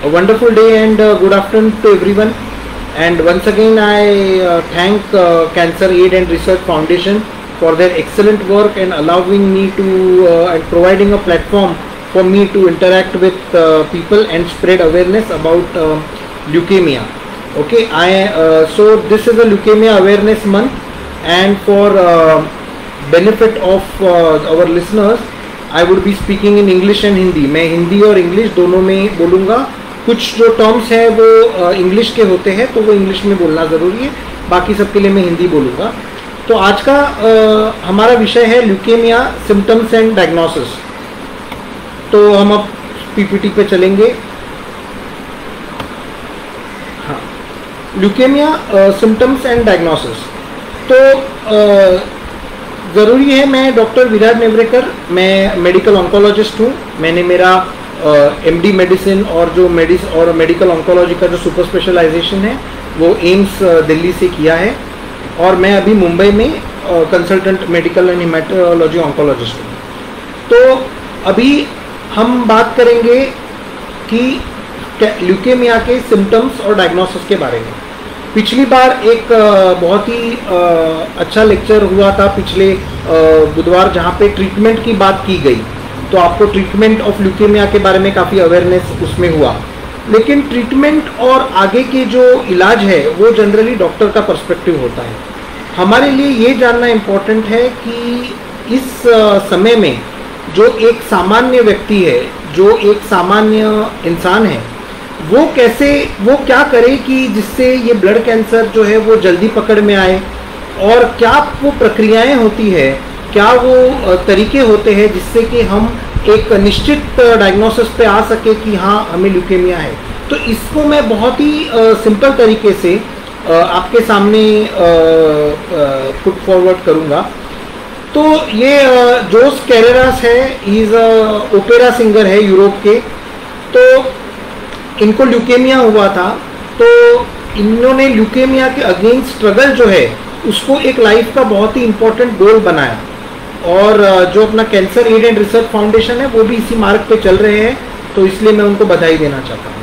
A wonderful day and good afternoon to everyone. And once again, I thank Cancer Aid and Research Foundation for their excellent work and allowing me to and providing a platform for me to interact with people and spread awareness about leukemia. Okay, so this is a leukemia awareness month, and for benefit of our listeners, I would be speaking in English and Hindi. मैं हिंदी और English दोनों में बोलूँगा. कुछ जो terms है वो English के होते हैं तो वो इंग्लिश में बोलना ज़रूरी है, बाकी सबके लिए मैं हिंदी बोलूँगा. तो आज का हमारा विषय है ल्यूकेमिया सिम्टम्स एंड डायग्नोसिस. तो हम अब पीपीटी पे चलेंगे. हाँ, ल्यूकेमिया सिम्टम्स एंड डायग्नोसिस. तो ज़रूरी है, मैं डॉक्टर विराट नेवरेकर, मैं मेडिकल ऑन्कोलॉजिस्ट हूँ. मैंने मेरा एमडी मेडिसिन और जो मेडिकल ऑन्कोलॉजी का जो सुपर स्पेशलाइजेशन है वो एम्स दिल्ली से किया है, और मैं अभी मुंबई में consultant medical and haematology oncologist हूँ. तो अभी हम बात करेंगे कि ल्यूकेमिया के सिम्टम्स और डायग्नोसिस के बारे में. पिछली बार एक बहुत ही अच्छा लेक्चर हुआ था पिछले बुधवार, जहाँ पे ट्रीटमेंट की बात की गई. तो आपको ट्रीटमेंट ऑफ ल्यूकेमिया के बारे में काफ़ी अवेयरनेस उसमें हुआ. लेकिन ट्रीटमेंट और आगे के जो इलाज है वो जनरली डॉक्टर का पर्सपेक्टिव होता है. हमारे लिए ये जानना इम्पोर्टेंट है कि इस समय में जो एक सामान्य व्यक्ति है, जो एक सामान्य इंसान है, वो क्या करे कि जिससे ये ब्लड कैंसर जो है वो जल्दी पकड़ में आए, और क्या वो प्रक्रियाएं होती है, क्या वो तरीके होते हैं जिससे कि हम एक निश्चित डायग्नोसिस पे आ सके कि हाँ हमें ल्यूकेमिया है. तो इसको मैं बहुत ही सिंपल तरीके से आपके सामने पुट फॉरवर्ड करूँगा. तो ये जोस कैरेरास है, इज ओपेरा सिंगर है यूरोप के. तो इनको ल्यूकेमिया हुआ था, तो इन्होंने ल्यूकेमिया के अगेंस्ट स्ट्रगल जो है उसको एक लाइफ का बहुत ही इम्पोर्टेंट गोल बनाया, और जो अपना cancer aid and research foundation है वो भी इसी मार्ग पे चल रहे हैं. तो इसलिए मैं उनको बधाई देना चाहता हूँ.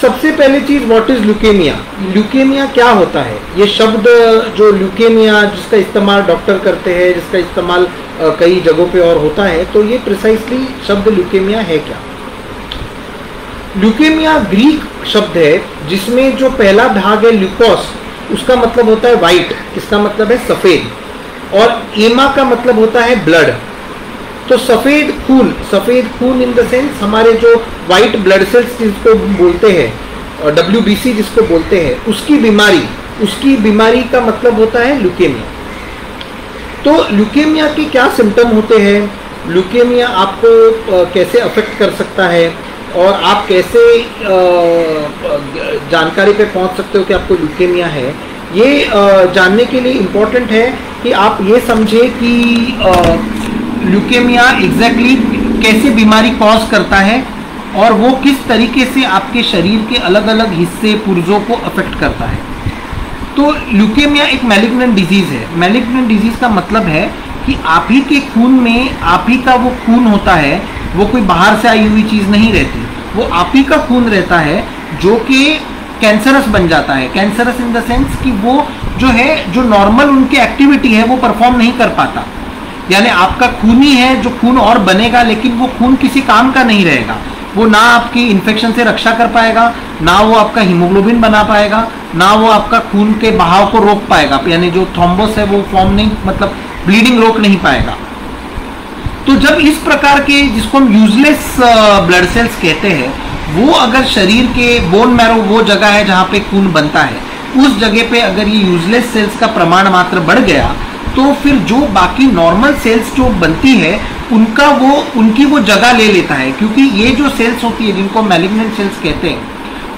सबसे पहली चीज़, व्हाट इज़ ल्यूकेमिया. ल्यूकेमिया क्या होता है? ये शब्द जो ल्यूकेमिया जिसका इस्तेमाल डॉक्टर करते हैं, जिसका इस्तेमाल कई जगहों पे और होता है, तो ये प्रिसाइसली शब्द ल्यूकेमिया है क्या? ल्यूकेमिया ग्रीक शब्द है जिसमें जो पहला भाग है ल्यूकोस, उसका मतलब होता है वाइट, इसका मतलब है सफ़ेद, और एमा का मतलब होता है ब्लड. तो सफ़ेद खून इन द सेंस हमारे जो वाइट ब्लड सेल्स जिसको बोलते हैं, WBC जिसको बोलते हैं, उसकी बीमारी का मतलब होता है ल्यूकेमिया. तो ल्यूकेमिया के क्या सिम्टम होते हैं, ल्यूकेमिया आपको कैसे अफेक्ट कर सकता है, और आप कैसे जानकारी पे पहुंच सकते हो कि आपको ल्यूकेमिया है, ये जानने के लिए इम्पोर्टेंट है कि आप ये समझें कि ल्यूकेमिया एग्जैक्टली कैसे बीमारी कॉज करता है, और वो किस तरीके से आपके शरीर के अलग अलग हिस्से पुर्जों को अफेक्ट करता है. तो ल्यूकेमिया एक मैलिग्नेंट डिजीज़ है. मैलिग्नेंट डिजीज़ का मतलब है कि आप ही के खून में आप ही का वो खून होता है, वो कोई बाहर से आई हुई चीज़ नहीं रहती, वो आप ही का खून रहता है जो कि कैंसरस बन जाता है. कैंसरस इन द सेंस कि वो जो है, जो नॉर्मल उनकी एक्टिविटी है वो परफॉर्म नहीं कर पाता. यानी आपका खून ही है, जो खून और बनेगा, लेकिन वो खून किसी काम का नहीं रहेगा. वो ना आपकी इन्फेक्शन से रक्षा कर पाएगा, ना वो आपका हीमोग्लोबिन बना पाएगा, ना वो आपका खून के बहाव को रोक पाएगा, यानी जो थ्रोम्बोस है वो फॉर्म नहीं, मतलब ब्लीडिंग रोक नहीं पाएगा. तो जब इस प्रकार के, जिसको हम यूजलेस ब्लड सेल्स कहते हैं, वो अगर शरीर के बोन मैरो, वो जगह है जहाँ पे खून बनता है, उस जगह पे अगर ये यूजलेस सेल्स का प्रमाण मात्र बढ़ गया, तो फिर जो बाकी नॉर्मल सेल्स जो बनती है उनकी वो जगह ले लेता है. क्योंकि ये जो सेल्स होती है जिनको मैलिग्नेंट सेल्स कहते हैं,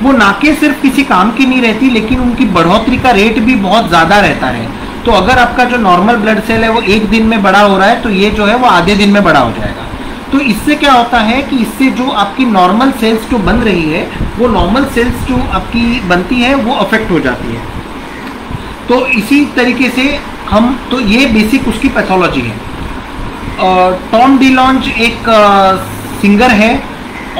वो ना के सिर्फ किसी काम की नहीं रहती, लेकिन उनकी बढ़ोतरी का रेट भी बहुत ज़्यादा रहता है. तो अगर आपका जो नॉर्मल ब्लड सेल है वो एक दिन में बड़ा हो रहा है, तो ये जो है वो आधे दिन में बड़ा हो जाएगा. तो इससे क्या होता है कि इससे जो आपकी नॉर्मल सेल्स जो बन रही है, वो नॉर्मल सेल्स जो आपकी बनती है वो अफेक्ट हो जाती है. तो इसी तरीके से तो ये बेसिक उसकी पैथोलॉजी है. टॉम डिलॉन्ज एक सिंगर है,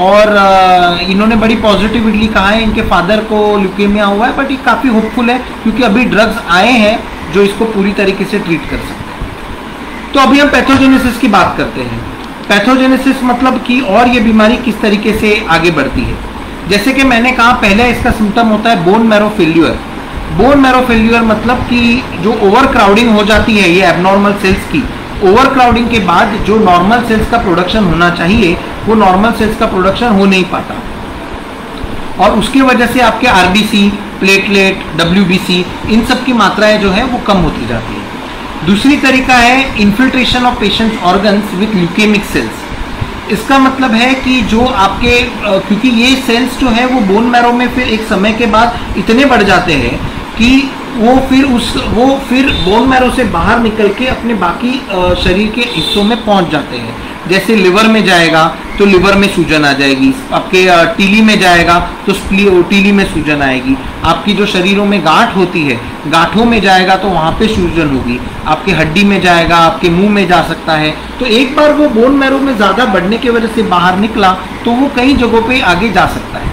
और इन्होंने बड़ी पॉजिटिवली कहा है इनके फादर को ल्यूकेमिया हुआ है, बट ये काफ़ी होपफुल है क्योंकि अभी ड्रग्स आए हैं जो इसको पूरी तरीके से ट्रीट कर सकते हैं। तो अभी हम पैथोजेनेसिस की बात करते हैं। पैथोजेनेसिस मतलब कि और ये बीमारी किस तरीके से आगे बढ़ती है। जैसे कि मैंने कहा पहले इसका सिम्टम होता है bone marrow failure. Bone marrow failure मतलब कि जो ओवर क्राउडिंग हो जाती है ये एबनॉर्मल सेल्स की, ओवर क्राउडिंग के बाद जो नॉर्मल सेल्स का प्रोडक्शन होना चाहिए वो नॉर्मल सेल्स का प्रोडक्शन हो नहीं पाता और उसकी वजह से आपके आरबीसी, प्लेटलेट, डब्ल्यूबीसी इन सब की मात्राएं जो है वो कम होती जाती है। दूसरी तरीका है infiltration of patients organs with leukaemic cells. इसका मतलब है कि जो आपके क्योंकि ये सेल्स जो है वो बोन मैरो में फिर एक समय के बाद इतने बढ़ जाते हैं कि वो फिर बोन मैरो से बाहर निकल के अपने बाकी शरीर के हिस्सों में पहुंच जाते हैं। जैसे लिवर में जाएगा तो लिवर में सूजन आ जाएगी, आपके टीली में जाएगा तो टीली में सूजन आएगी, आपकी जो शरीरों में गांठ होती है गांठों में जाएगा तो वहाँ पे सूजन होगी, आपके हड्डी में जाएगा, आपके मुंह में जा सकता है। तो एक बार वो बोन मैरो में ज़्यादा बढ़ने की वजह से बाहर निकला तो वो कई जगहों पे आगे जा सकता है।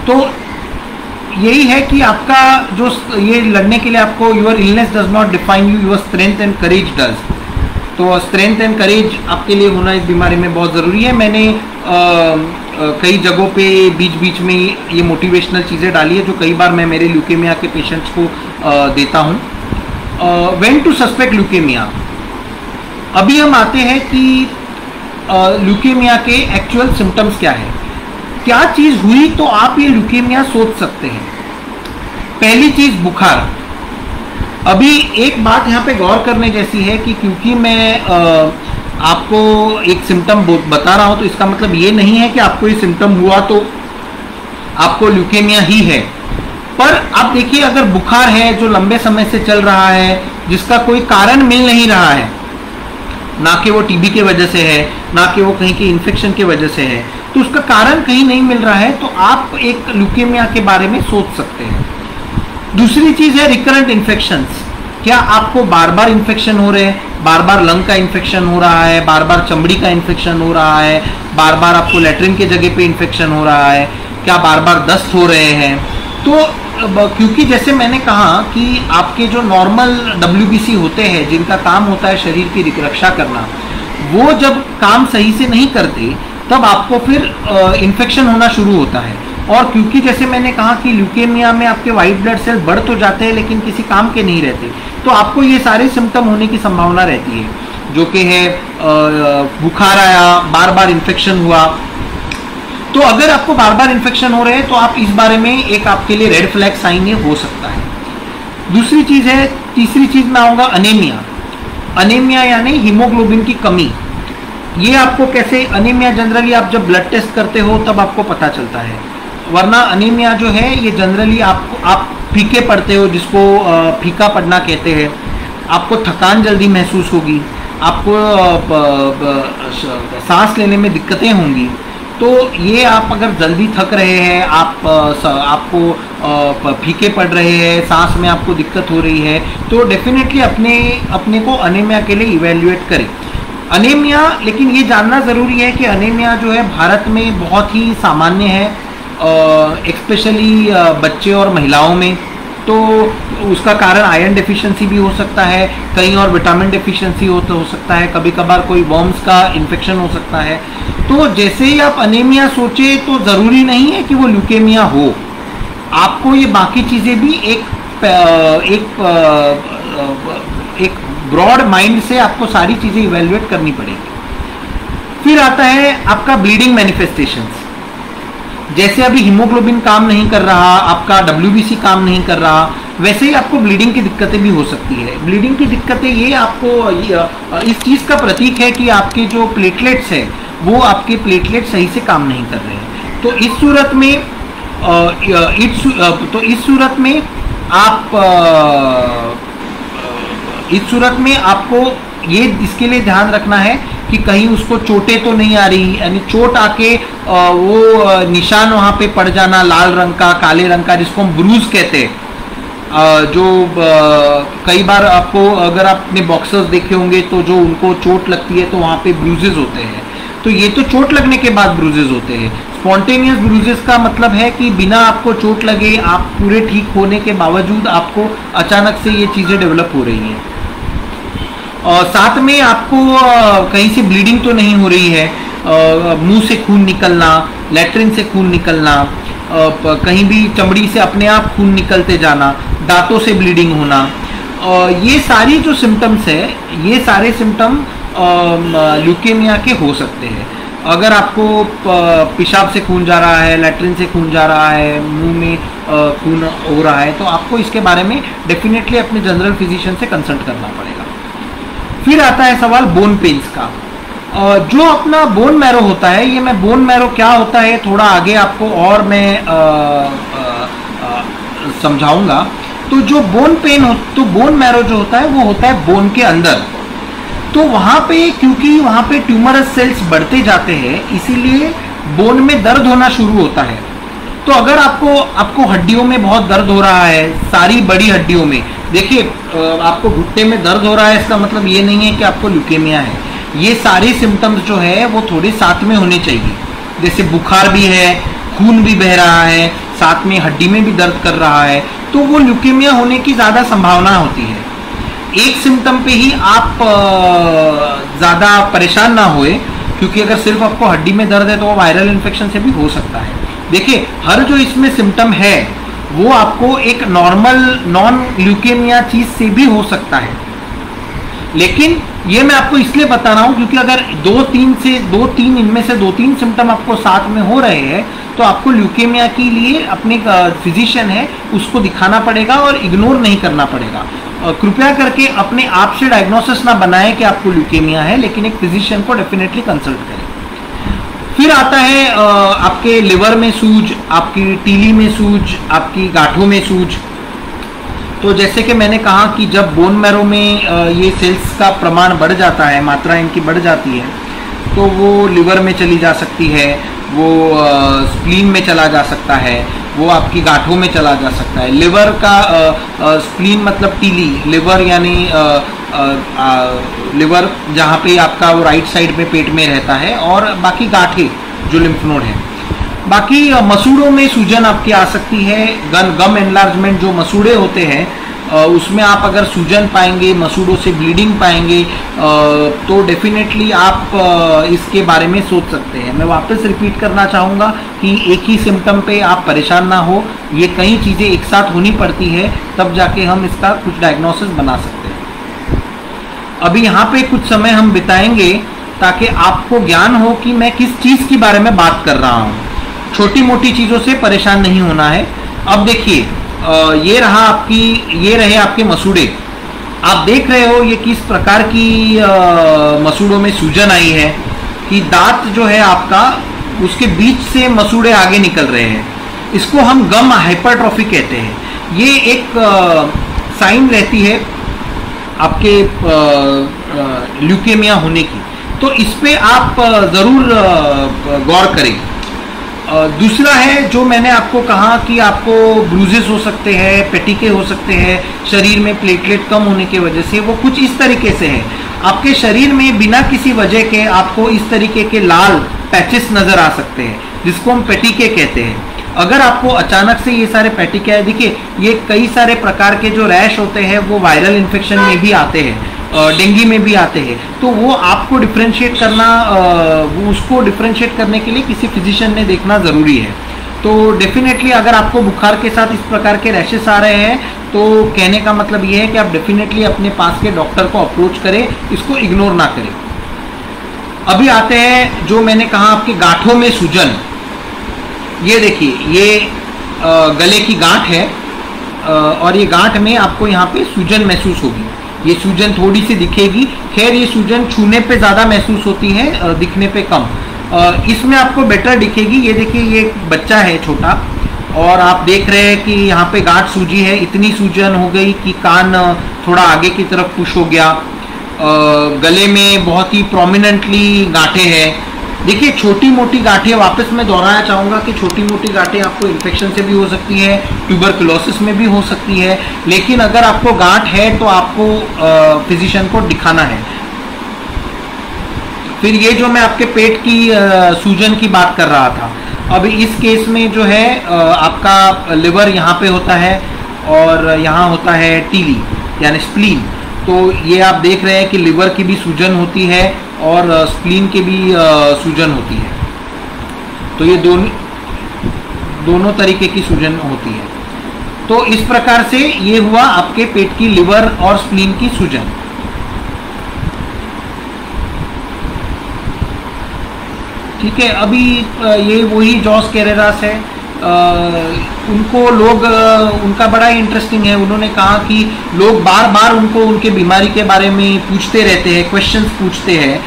तो यही है कि आपका जो ये लड़ने के लिए आपको your illness does not define you, your strength and courage does. तो स्ट्रेंथ एंड करेज आपके लिए होना इस बीमारी में बहुत ज़रूरी है। मैंने कई जगहों पे बीच बीच में ये मोटिवेशनल चीज़ें डाली है जो कई बार मैं मेरे ल्यूकेमिया के पेशेंट्स को देता हूँ। When to suspect leukaemia. अभी हम आते हैं कि ल्यूकेमिया के एक्चुअल सिम्टम्स क्या है, क्या चीज़ हुई तो आप ये ल्यूकेमिया सोच सकते हैं। पहली चीज़ बुखार। अभी एक बात यहाँ पे गौर करने जैसी है कि क्योंकि मैं आपको एक सिम्टम बता रहा हूँ तो इसका मतलब ये नहीं है कि आपको ये सिम्टम हुआ तो आपको ल्यूकेमिया ही है। पर आप देखिए अगर बुखार है जो लंबे समय से चल रहा है, जिसका कोई कारण मिल नहीं रहा है, ना कि वो टीबी की वजह से है, ना कि वो कहीं के इन्फेक्शन की वजह से है, तो उसका कारण कहीं नहीं मिल रहा है तो आप एक ल्यूकेमिया के बारे में सोच सकते हैं। दूसरी चीज़ है रिकरेंट इन्फेक्शंस। क्या आपको बार बार इन्फेक्शन हो रहे हैं, बार बार लंग का इन्फेक्शन हो रहा है, बार बार चमड़ी का इन्फेक्शन हो रहा है, बार बार आपको लेटरिन के जगह पे इन्फेक्शन हो रहा है, क्या बार बार दस्त हो रहे हैं। तो क्योंकि जैसे मैंने कहा कि आपके जो नॉर्मल डब्ल्यूबीसी होते हैं जिनका काम होता है शरीर की रक्षा करना, वो जब काम सही से नहीं करते तब आपको फिर इन्फेक्शन होना शुरू होता है। और क्योंकि जैसे मैंने कहा कि ल्यूकेमिया में आपके वाइट ब्लड सेल बढ़ तो जाते हैं लेकिन किसी काम के नहीं रहते, तो आपको ये सारे सिम्टम होने की संभावना रहती है, जो कि है बुखार आया, बार बार इन्फेक्शन हुआ। तो अगर आपको बार बार इन्फेक्शन हो रहे हैं तो आप इस बारे में एक आपके लिए रेड फ्लैग साइन ये हो सकता है। दूसरी चीज़ है, तीसरी चीज़ में आऊँगा अनेमिया। अनेमिया यानी हीमोग्लोबिन की कमी। ये आपको कैसे, अनेमिया जनरली आप जब ब्लड टेस्ट करते हो तब आपको पता चलता है, वरना अनीमिया जो है ये जनरली आप फीके पड़ते हो, जिसको फीका पड़ना कहते हैं। आपको थकान जल्दी महसूस होगी, आपको सांस लेने में दिक्कतें होंगी। तो ये आप अगर जल्दी थक रहे हैं, आपको फीके पड़ रहे हैं, सांस में आपको दिक्कत हो रही है, तो डेफिनेटली अपने को अनीमिया के लिए इवेल्युएट करें। अनीमिया, लेकिन ये जानना ज़रूरी है कि अनीमिया जो है भारत में बहुत ही सामान्य है, एक्सपेशली बच्चे और महिलाओं में। तो उसका कारण आयरन डेफिशिएंसी भी हो सकता है, कहीं और विटामिन डेफिशिएंसी हो सकता है, कभी कभार कोई वर्म्स का इन्फेक्शन हो सकता है। तो जैसे ही आप अनीमिया सोचे तो ज़रूरी नहीं है कि वो ल्यूकेमिया हो, आपको ये बाकी चीज़ें भी एक ब्रॉड माइंड से आपको सारी चीज़ें इवेल्युएट करनी पड़ेगी। फिर आता है आपका ब्लीडिंग मैनिफेस्टेशंस। जैसे अभी हीमोग्लोबिन काम नहीं कर रहा, आपका डब्ल्यूबीसी काम नहीं कर रहा, वैसे ही आपको ब्लीडिंग की दिक्कतें भी हो सकती है। ब्लीडिंग की दिक्कतें ये आपको इस चीज़ का प्रतीक है कि आपके जो प्लेटलेट्स है वो आपके प्लेटलेट सही से काम नहीं कर रहे हैं। तो इस सूरत में आपको ये इसके लिए ध्यान रखना है कि कहीं उसको चोटें तो नहीं आ रही, यानी चोट आके वो निशान वहाँ पे पड़ जाना लाल रंग का, काले रंग का, जिसको हम ब्रूज कहते हैं। जो कई बार आपको, अगर आपने बॉक्सर्स देखे होंगे तो जो उनको चोट लगती है तो वहाँ पे ब्रूजेस होते हैं, तो ये तो चोट लगने के बाद ब्रूजेस होते हैं। स्पॉन्टेनियस ब्रूजेस का मतलब है कि बिना आपको चोट लगे, आप पूरे ठीक होने के बावजूद आपको अचानक से ये चीज़ें डेवलप हो रही हैं। और साथ में आपको कहीं से ब्लीडिंग तो नहीं हो रही है, मुंह से खून निकलना, लैट्रिन से खून निकलना, कहीं भी चमड़ी से अपने आप खून निकलते जाना, दांतों से ब्लीडिंग होना, ये सारी जो सिम्टम्स है, ये सारे सिम्टम ल्यूकेमिया के हो सकते हैं। अगर आपको पेशाब से खून जा रहा है, लैट्रिन से खून जा रहा है, मुंह में खून हो रहा है, तो आपको इसके बारे में डेफिनेटली अपने जनरल फिजिशियन से कंसल्ट करना पड़ेगा। फिर आता है सवाल बोन पेन्स का। जो अपना बोन मैरो होता है, ये मैं बोन मैरो क्या होता है थोड़ा आगे आपको और मैं समझाऊंगा। तो जो बोन पेन हो, तो बोन मैरो जो होता है वो होता है बोन के अंदर। तो वहाँ पे क्योंकि वहाँ पे ट्यूमरस सेल्स बढ़ते जाते हैं, इसीलिए बोन में दर्द होना शुरू होता है। तो अगर आपको हड्डियों में बहुत दर्द हो रहा है, सारी बड़ी हड्डियों में, देखिए आपको घुटने में दर्द हो रहा है, इसका मतलब ये नहीं है कि आपको ल्यूकेमिया है। ये सारे सिम्टम्स जो है वो थोड़े साथ में होने चाहिए। जैसे बुखार भी है, खून भी बह रहा है, साथ में हड्डी में भी दर्द कर रहा है, तो वो ल्यूकेमिया होने की ज़्यादा संभावना होती है। एक सिम्टम पे ही आप ज़्यादा परेशान ना होए, क्योंकि अगर सिर्फ आपको हड्डी में दर्द है तो वो वायरल इन्फेक्शन से भी हो सकता है। देखिए, हर जो इसमें सिम्टम है वो आपको एक नॉर्मल नॉन ल्यूकेमिया चीज़ से भी हो सकता है, लेकिन ये मैं आपको इसलिए बता रहा हूँ क्योंकि अगर दो तीन इनमें से 2-3 सिम्टम आपको साथ में हो रहे हैं, तो आपको ल्यूकेमिया के लिए अपने फिजिशियन है उसको दिखाना पड़ेगा और इग्नोर नहीं करना पड़ेगा। कृपया करके अपने आप से डायग्नोसिस ना बनाएं कि आपको ल्यूकेमिया है, लेकिन एक फिजिशियन को डेफिनेटली कंसल्ट करें। फिर आता है आपके लिवर में सूज, आपकी टीली में सूज, आपकी गांठों में सूज। तो जैसे कि मैंने कहा कि जब बोन मैरो में ये सेल्स का प्रमाण बढ़ जाता है, मात्रा इनकी बढ़ जाती है, तो वो लिवर में चली जा सकती है, वो स्प्लीन में चला जा सकता है, वो आपकी गांठों में चला जा सकता है। लिवर का स्प्लीन मतलब टीली, लिवर यानी लिवर जहाँ पे आपका वो राइट साइड में पेट में रहता है, और बाकी गांठें जो लिम्फ नोड है। बाकी मसूड़ों में सूजन आपकी आ सकती है, गम एनलार्जमेंट जो मसूड़े होते हैं उसमें आप अगर सूजन पाएंगे, मसूड़ों से ब्लीडिंग पाएंगे, तो डेफिनेटली आप इसके बारे में सोच सकते हैं। मैं वापस रिपीट करना चाहूँगा कि एक ही सिम्टम पे आप परेशान ना हो, ये कई चीज़ें एक साथ होनी पड़ती है, तब जाके हम इसका कुछ डायग्नोसिस बना सकते हैं। अभी यहाँ पे कुछ समय हम बिताएंगे ताकि आपको ज्ञान हो कि मैं किस चीज़ के बारे में बात कर रहा हूँ। छोटी मोटी चीज़ों से परेशान नहीं होना है। अब देखिए, ये रहे आपके मसूड़े। आप देख रहे हो ये किस प्रकार की मसूड़ों में सूजन आई है कि दांत जो है आपका, उसके बीच से मसूड़े आगे निकल रहे हैं। इसको हम गम हाइपरट्रॉफी कहते हैं। ये एक साइन रहती है आपके ल्यूकेमिया होने की, तो इस पे आप ज़रूर गौर करें। दूसरा है जो मैंने आपको कहा कि आपको ब्रूजेस हो सकते हैं, पेटिके हो सकते हैं, शरीर में प्लेटलेट कम होने की वजह से। वो कुछ इस तरीके से है, आपके शरीर में बिना किसी वजह के आपको इस तरीके के लाल पैचेस नज़र आ सकते हैं, जिसको हम पेटिके कहते हैं। अगर आपको अचानक से ये सारे पेटिके है, देखिए ये कई सारे प्रकार के जो रैश होते हैं वो वायरल इन्फेक्शन में भी आते हैं, डेंगू में भी आते हैं। तो वो आपको डिफ्रेंशिएट करना, उसको डिफ्रेंशिएट करने के लिए किसी फिजिशियन ने देखना ज़रूरी है। तो डेफिनेटली अगर आपको बुखार के साथ इस प्रकार के रैशेस आ रहे हैं, तो कहने का मतलब ये है कि आप डेफिनेटली अपने पास के डॉक्टर को अप्रोच करें, इसको इग्नोर ना करें। अभी आते हैं जो मैंने कहा आपके गांठों में सूजन। ये देखिए, ये गले की गांठ है, और ये गांठ में आपको यहाँ पे सूजन महसूस होगी। ये सूजन थोड़ी सी दिखेगी, खैर ये सूजन छूने पे ज़्यादा महसूस होती है, दिखने पे कम। इसमें आपको बेटर दिखेगी। ये देखिए, ये बच्चा है छोटा, और आप देख रहे हैं कि यहाँ पे गांठ सूजी है, इतनी सूजन हो गई कि कान थोड़ा आगे की तरफ पुश हो गया। गले में बहुत ही प्रोमिनेंटली गांठें हैं। देखिए, छोटी मोटी गांठें, वापस मैं दोहराना चाहूँगा कि छोटी मोटी गांठें आपको इन्फेक्शन से भी हो सकती है, ट्यूबरकुलोसिस में भी हो सकती है, लेकिन अगर आपको गांठ है तो आपको फिजिशियन को दिखाना है। फिर ये जो मैं आपके पेट की सूजन की बात कर रहा था, अब इस केस में जो है आपका लिवर यहाँ पे होता है और यहाँ होता है टीली यानी स्प्लीन। तो ये आप देख रहे हैं कि लिवर की भी सूजन होती है और स्प्लीन की भी सूजन होती है। तो ये दोनों तरीके की सूजन होती है। तो इस प्रकार से ये हुआ आपके पेट की लिवर और स्प्लीन की सूजन। ठीक है, अभी ये वही जॉस कैरेरास है, उनको लोग उनका बड़ा इंटरेस्टिंग है। उन्होंने कहा कि लोग बार बार उनको उनके बीमारी के बारे में पूछते रहते हैं, क्वेश्चंस पूछते हैं,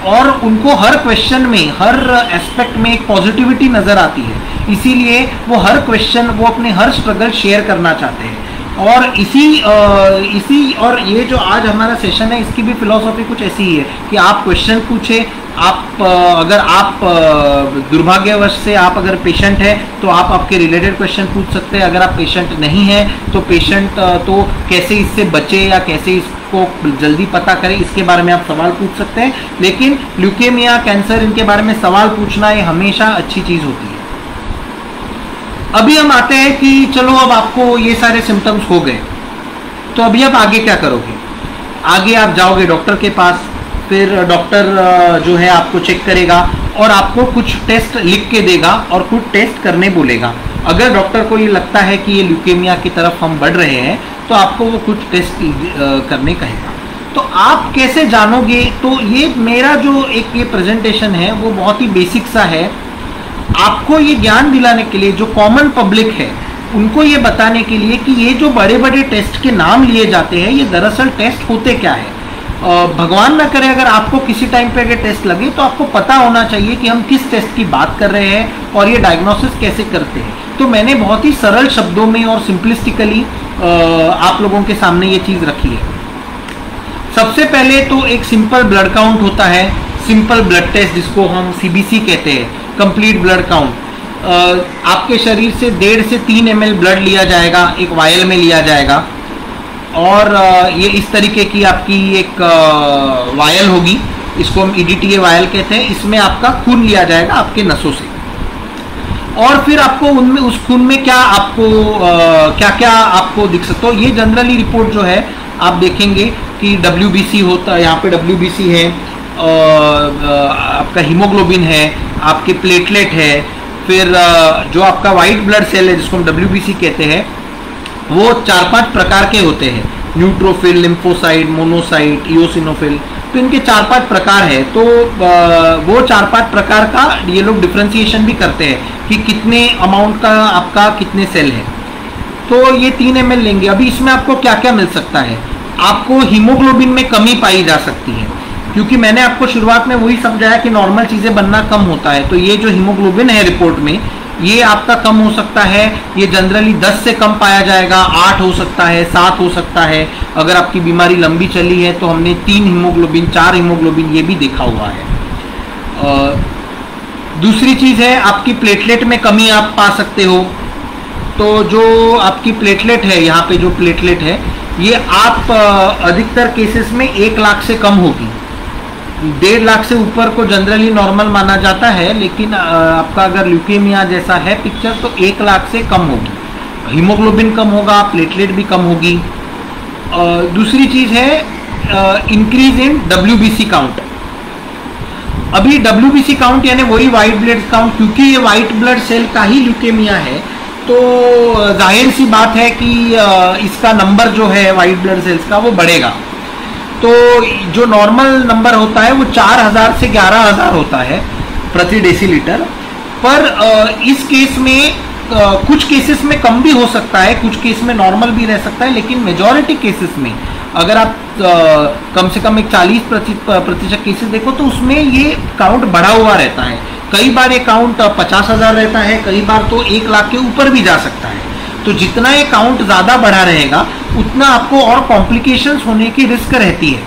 और उनको हर क्वेश्चन में, हर एस्पेक्ट में एक पॉजिटिविटी नज़र आती है। इसीलिए वो हर क्वेश्चन, वो अपने हर स्ट्रगल शेयर करना चाहते हैं। और इसी और ये जो आज हमारा सेशन है, इसकी भी फिलॉसफी कुछ ऐसी ही है कि आप क्वेश्चन पूछे। आप अगर आप दुर्भाग्यवश से आप अगर पेशेंट है तो आप आपके रिलेटेड क्वेश्चन पूछ सकते हैं। अगर आप पेशेंट नहीं है तो पेशेंट तो कैसे इससे बचे या कैसे इसको जल्दी पता करें, इसके बारे में आप सवाल पूछ सकते हैं। लेकिन ल्यूकेमिया, कैंसर, इनके बारे में सवाल पूछना ये हमेशा अच्छी चीज़ होती है। अभी हम आते हैं कि चलो अब आपको ये सारे सिम्टम्स हो गए, तो अभी आप आगे क्या करोगे? आगे आप जाओगे डॉक्टर के पास, फिर डॉक्टर जो है आपको चेक करेगा और आपको कुछ टेस्ट लिख के देगा और कुछ टेस्ट करने बोलेगा। अगर डॉक्टर को ये लगता है कि ये ल्यूकेमिया की तरफ हम बढ़ रहे हैं तो आपको वो कुछ टेस्ट करने कहेगा। तो आप कैसे जानोगे? तो ये मेरा जो एक ये प्रेजेंटेशन है वो बहुत ही बेसिक सा है। आपको ये ज्ञान दिलाने के लिए, जो कॉमन पब्लिक है उनको ये बताने के लिए कि ये जो बड़े बड़े टेस्ट के नाम लिए जाते हैं, ये दरअसल टेस्ट होते क्या है। भगवान ना करे अगर आपको किसी टाइम पे अगर टेस्ट लगे तो आपको पता होना चाहिए कि हम किस टेस्ट की बात कर रहे हैं और ये डायग्नोसिस कैसे करते हैं। तो मैंने बहुत ही सरल शब्दों में और सिंपलिस्टिकली आप लोगों के सामने ये चीज़ रखी है। सबसे पहले तो एक सिंपल ब्लड काउंट होता है, सिंपल ब्लड टेस्ट जिसको हम CBC कहते हैं, कंप्लीट ब्लड काउंट। आपके शरीर से 1.5 से 3 ml ब्लड लिया जाएगा, एक वायल में लिया जाएगा, और ये इस तरीके की आपकी एक वायल होगी, इसको हम EDTA वायल कहते हैं। इसमें आपका खून लिया जाएगा आपके नसों से, और फिर आपको उनमें उस खून में क्या आपको क्या क्या आपको दिख सकता हो। ये जनरली रिपोर्ट जो है आप देखेंगे कि WBC होता है, यहाँ पे WBC है, आपका हीमोग्लोबिन है, आपके प्लेटलेट है, फिर जो आपका वाइट ब्लड सेल है जिसको हम WBC कहते हैं, वो 4-5 प्रकार के होते हैं, न्यूट्रोफिल, लिम्फोसाइट, मोनोसाइट, इओसिनोफिल। तो इनके 4-5 प्रकार है। तो वो 4-5 प्रकार का ये लोग डिफ्रेंसिएशन भी करते हैं कि कितने अमाउंट का आपका कितने सेल है। तो ये 3 ml लेंगे। अभी इसमें आपको क्या क्या मिल सकता है? आपको हीमोग्लोबिन में कमी पाई जा सकती है, क्योंकि मैंने आपको शुरुआत में वही समझाया कि नॉर्मल चीज़ें बनना कम होता है। तो ये जो हीमोग्लोबिन है रिपोर्ट में, ये आपका कम हो सकता है। ये जनरली 10 से कम पाया जाएगा, 8 हो सकता है, 7 हो सकता है। अगर आपकी बीमारी लंबी चली है तो हमने 3 हीमोग्लोबिन, 4 हीमोग्लोबिन ये भी देखा हुआ है। दूसरी चीज़ है आपकी प्लेटलेट में कमी आप पा सकते हो। तो जो आपकी प्लेटलेट है, यहाँ पे जो प्लेटलेट है, ये आप अधिकतर केसेस में 1 लाख से कम होगी। 1.5 लाख से ऊपर को जनरली नॉर्मल माना जाता है, लेकिन आपका अगर ल्यूकेमिया जैसा है पिक्चर तो 1 लाख से कम होगी। हीमोग्लोबिन कम होगा, प्लेटलेट भी कम होगी। दूसरी चीज़ है इंक्रीज इन WBC काउंट। अभी WBC काउंट यानी वही वाइट ब्लड काउंट, क्योंकि ये वाइट ब्लड सेल का ही ल्यूकेमिया है, तो जाहिर सी बात है कि इसका नंबर जो है वाइट ब्लड सेल्स का वो बढ़ेगा। तो जो नॉर्मल नंबर होता है वो 4000 से 11000 होता है प्रति डेसीलीटर। पर इस केस में कुछ केसेस में कम भी हो सकता है, कुछ केस में नॉर्मल भी रह सकता है, लेकिन मेजॉरिटी केसेस में अगर आप कम से कम एक 40% केसेस देखो तो उसमें ये काउंट बढ़ा हुआ रहता है। कई बार ये काउंट 50,000 रहता है, कई बार तो 1 लाख के ऊपर भी जा सकता है। तो जितना ये काउंट ज़्यादा बढ़ा रहेगा उतना आपको और कॉम्प्लिकेशंस होने की रिस्क रहती है।